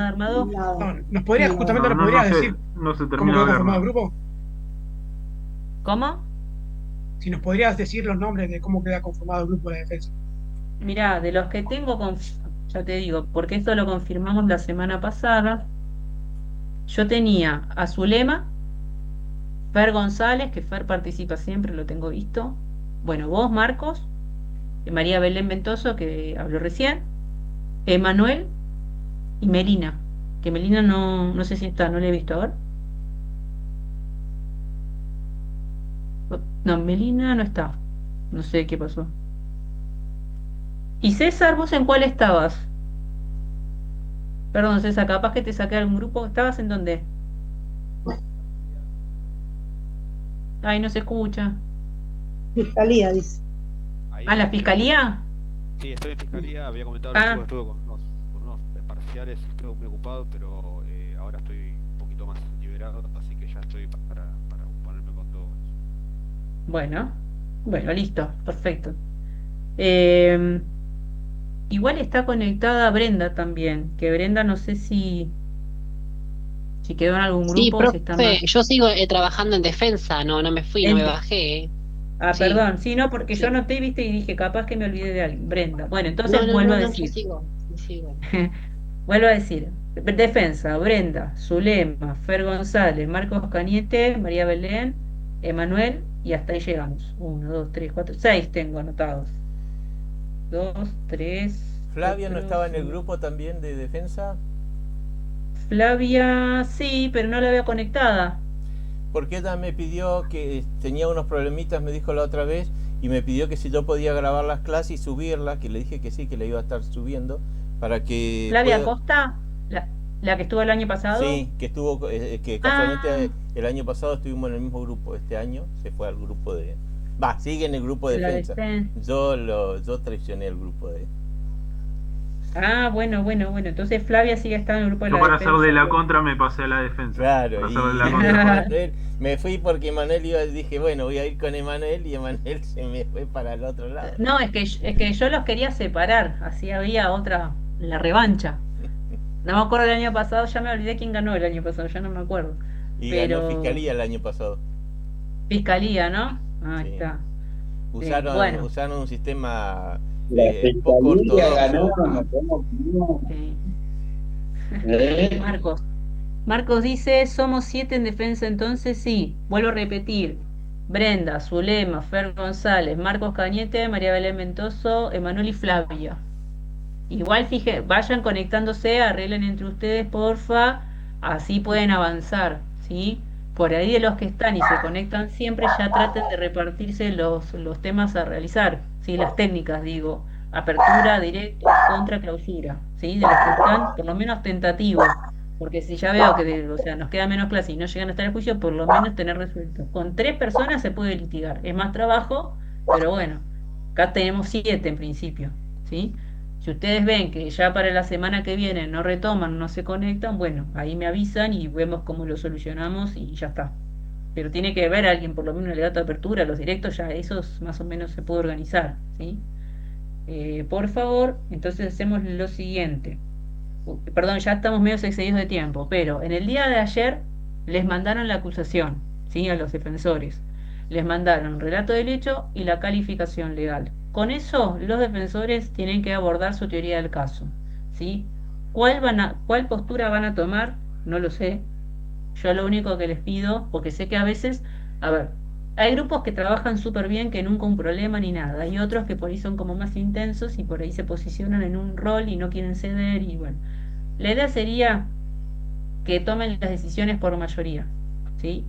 armado. No, ¿nos podrías decir no se cómo quedó conformado el nada. grupo? ¿Cómo? Si nos podrías decir los nombres de cómo queda conformado el grupo de la defensa. Mirá, de los que tengo, ya te digo, porque esto lo confirmamos la semana pasada, yo tenía a Zulema, Fer González, que Fer participa siempre, lo tengo visto. Bueno, vos, Marcos, María Belén Ventoso, que habló recién, Emanuel y Melina, que Melina no sé si está, no la he visto ahora. No, Melina no está, no sé qué pasó. Y César, ¿vos en cuál estabas? Perdón, César, capaz que te saqué algún grupo. ¿Estabas en dónde? Ay, no se escucha. Fiscalía, dice. ¿Ah, la fiscalía? Sí, estoy en fiscalía, había comentado que estuve con unos parciales, estuve muy ocupado, pero ahora estoy un poquito más liberado, así que ya estoy para ponerme con todo eso. Bueno, listo, perfecto. Igual está conectada Brenda también, que Brenda no sé si quedó en algún grupo. Sí, o si está profe, yo sigo trabajando en defensa, no me fui, no me bajé. Sí. Perdón, sí, no, porque yo noté, viste, y dije, capaz que me olvidé de alguien, Brenda. Bueno, entonces No, vuelvo a yo decir. sigo. Vuelvo a decir, defensa, Brenda, Zulema, Fer González, Marcos Cañete, María Belén, Emanuel, y hasta ahí llegamos. 1, 2, 3, 4, 6 tengo anotados. 2, 3. ¿Flavia no estaba en el grupo también de defensa? Flavia, sí, pero no la veo conectada. Porque ella me pidió que tenía unos problemitas, me dijo la otra vez, y me pidió que si yo podía grabar las clases y subirlas, que le dije que sí, que la iba a estar subiendo, para que... ¿Flavia Costa? ¿La que estuvo el año pasado? Sí, que estuvo, que casualmente el año pasado estuvimos en el mismo grupo, este año se fue al grupo de... sigue en el grupo de defensa. Yo traicioné al grupo de... Bueno, entonces Flavia sigue estando en el grupo de Yo la para defensa. hacer de la contra me pasé a la defensa. Claro, Emanuel, me fui porque Emanuel dije, bueno, voy a ir con Emanuel, y Emanuel se me fue para el otro lado. No, es que yo los quería separar, así había la revancha. No me acuerdo del año pasado, ya me olvidé quién ganó el año pasado, ya no me acuerdo. Ganó Fiscalía el año pasado. Fiscalía, ¿no? Ahí está. Usaron un sistema poco ortodoxo. Marcos dice, somos 7 en defensa, entonces sí. Vuelvo a repetir. Brenda, Zulema, Fer González, Marcos Cañete, María Belén Ventoso, Emanuel y Flavia. Igual vayan conectándose, arreglen entre ustedes, porfa, así pueden avanzar, ¿sí? por ahí de los que están y se conectan siempre, ya traten de repartirse los temas a realizar, ¿sí? Las técnicas, digo, apertura, directo, contra, clausura, ¿sí? De los que están, por lo menos tentativos, porque si ya veo que, o sea, nos queda menos clase y no llegan a estar en el juicio, por lo menos tener resuelto. Con 3 personas se puede litigar, es más trabajo, pero bueno, acá tenemos 7 en principio, ¿sí? Si ustedes ven que ya para la semana que viene no retoman, no se conectan, bueno, ahí me avisan y vemos cómo lo solucionamos y ya está. Pero tiene que haber alguien, por lo menos el dato de apertura, los directos, ya esos más o menos se puede organizar, ¿sí? Por favor, entonces hacemos lo siguiente. Perdón, ya estamos medio excedidos de tiempo, pero en el día de ayer les mandaron la acusación, ¿sí? A los defensores. Les mandaron relato del hecho y la calificación legal. Con eso, los defensores tienen que abordar su teoría del caso, ¿sí? ¿Cuál postura van a tomar? No lo sé. Yo lo único que les pido, porque sé que a veces, a ver, hay grupos que trabajan súper bien, que nunca un problema ni nada. Hay otros que por ahí son como más intensos y por ahí se posicionan en un rol y no quieren ceder y bueno. La idea sería que tomen las decisiones por mayoría, ¿sí?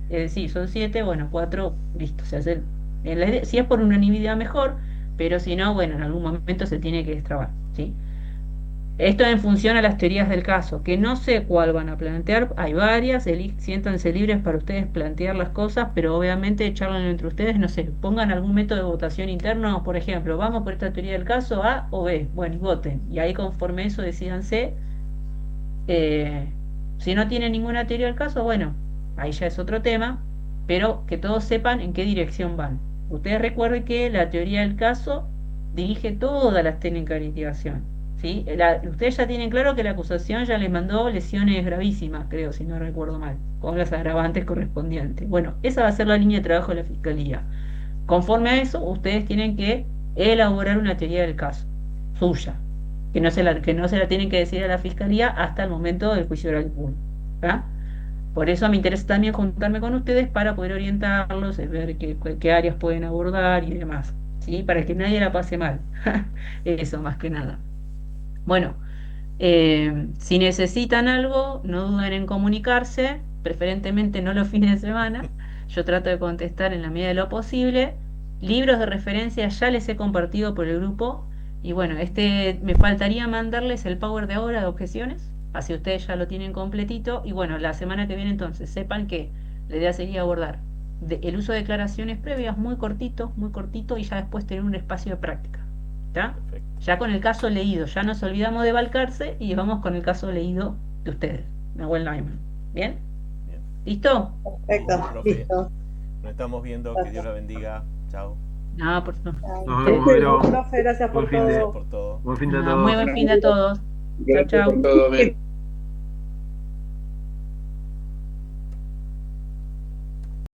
Es decir, son 7, bueno, 4, listo, se hace. Si es por unanimidad mejor, pero si no, bueno, en algún momento se tiene que destrabar, ¿sí? Esto en función a las teorías del caso, que no sé cuál van a plantear, hay varias, siéntanse libres para ustedes plantear las cosas, pero obviamente charlen entre ustedes, no sé, pongan algún método de votación interno, por ejemplo, vamos por esta teoría del caso A o B, bueno, y voten, y ahí conforme eso decídanse. Si no tienen ninguna teoría del caso, bueno, ahí ya es otro tema, pero que todos sepan en qué dirección van. Ustedes recuerden que la teoría del caso dirige todas las técnicas de litigación, ¿sí? Ustedes ya tienen claro que la acusación ya les mandó lesiones gravísimas, creo, si no recuerdo mal, con las agravantes correspondientes. Bueno, esa va a ser la línea de trabajo de la Fiscalía. Conforme a eso, ustedes tienen que elaborar una teoría del caso, suya, que no se la tienen que decir a la Fiscalía hasta el momento del juicio oral público, ¿tá? Por eso me interesa también juntarme con ustedes para poder orientarlos, ver qué áreas pueden abordar y demás, ¿sí? Para que nadie la pase mal. Eso más que nada. Bueno, si necesitan algo, no duden en comunicarse, preferentemente no los fines de semana. Yo trato de contestar en la medida de lo posible. Libros de referencia ya les he compartido por el grupo. Y bueno, me faltaría mandarles el power de ahora de objeciones, así ustedes ya lo tienen completito. Y bueno, la semana que viene entonces, sepan que la idea sería abordar el uso de declaraciones previas muy cortito, y ya después tener un espacio de práctica, ¿está? Ya con el caso leído, ya nos olvidamos de Balcarce y vamos con el caso leído de ustedes, Nahuel Neumann. ¿Bien? ¿Listo? Perfecto, listo. Nos estamos viendo, que Dios la bendiga. Chao. No, por favor. Nos vemos, Vero. Profe, gracias por todo. Por todo. Buen fin de Muy buen fin de todos. Chao, chao.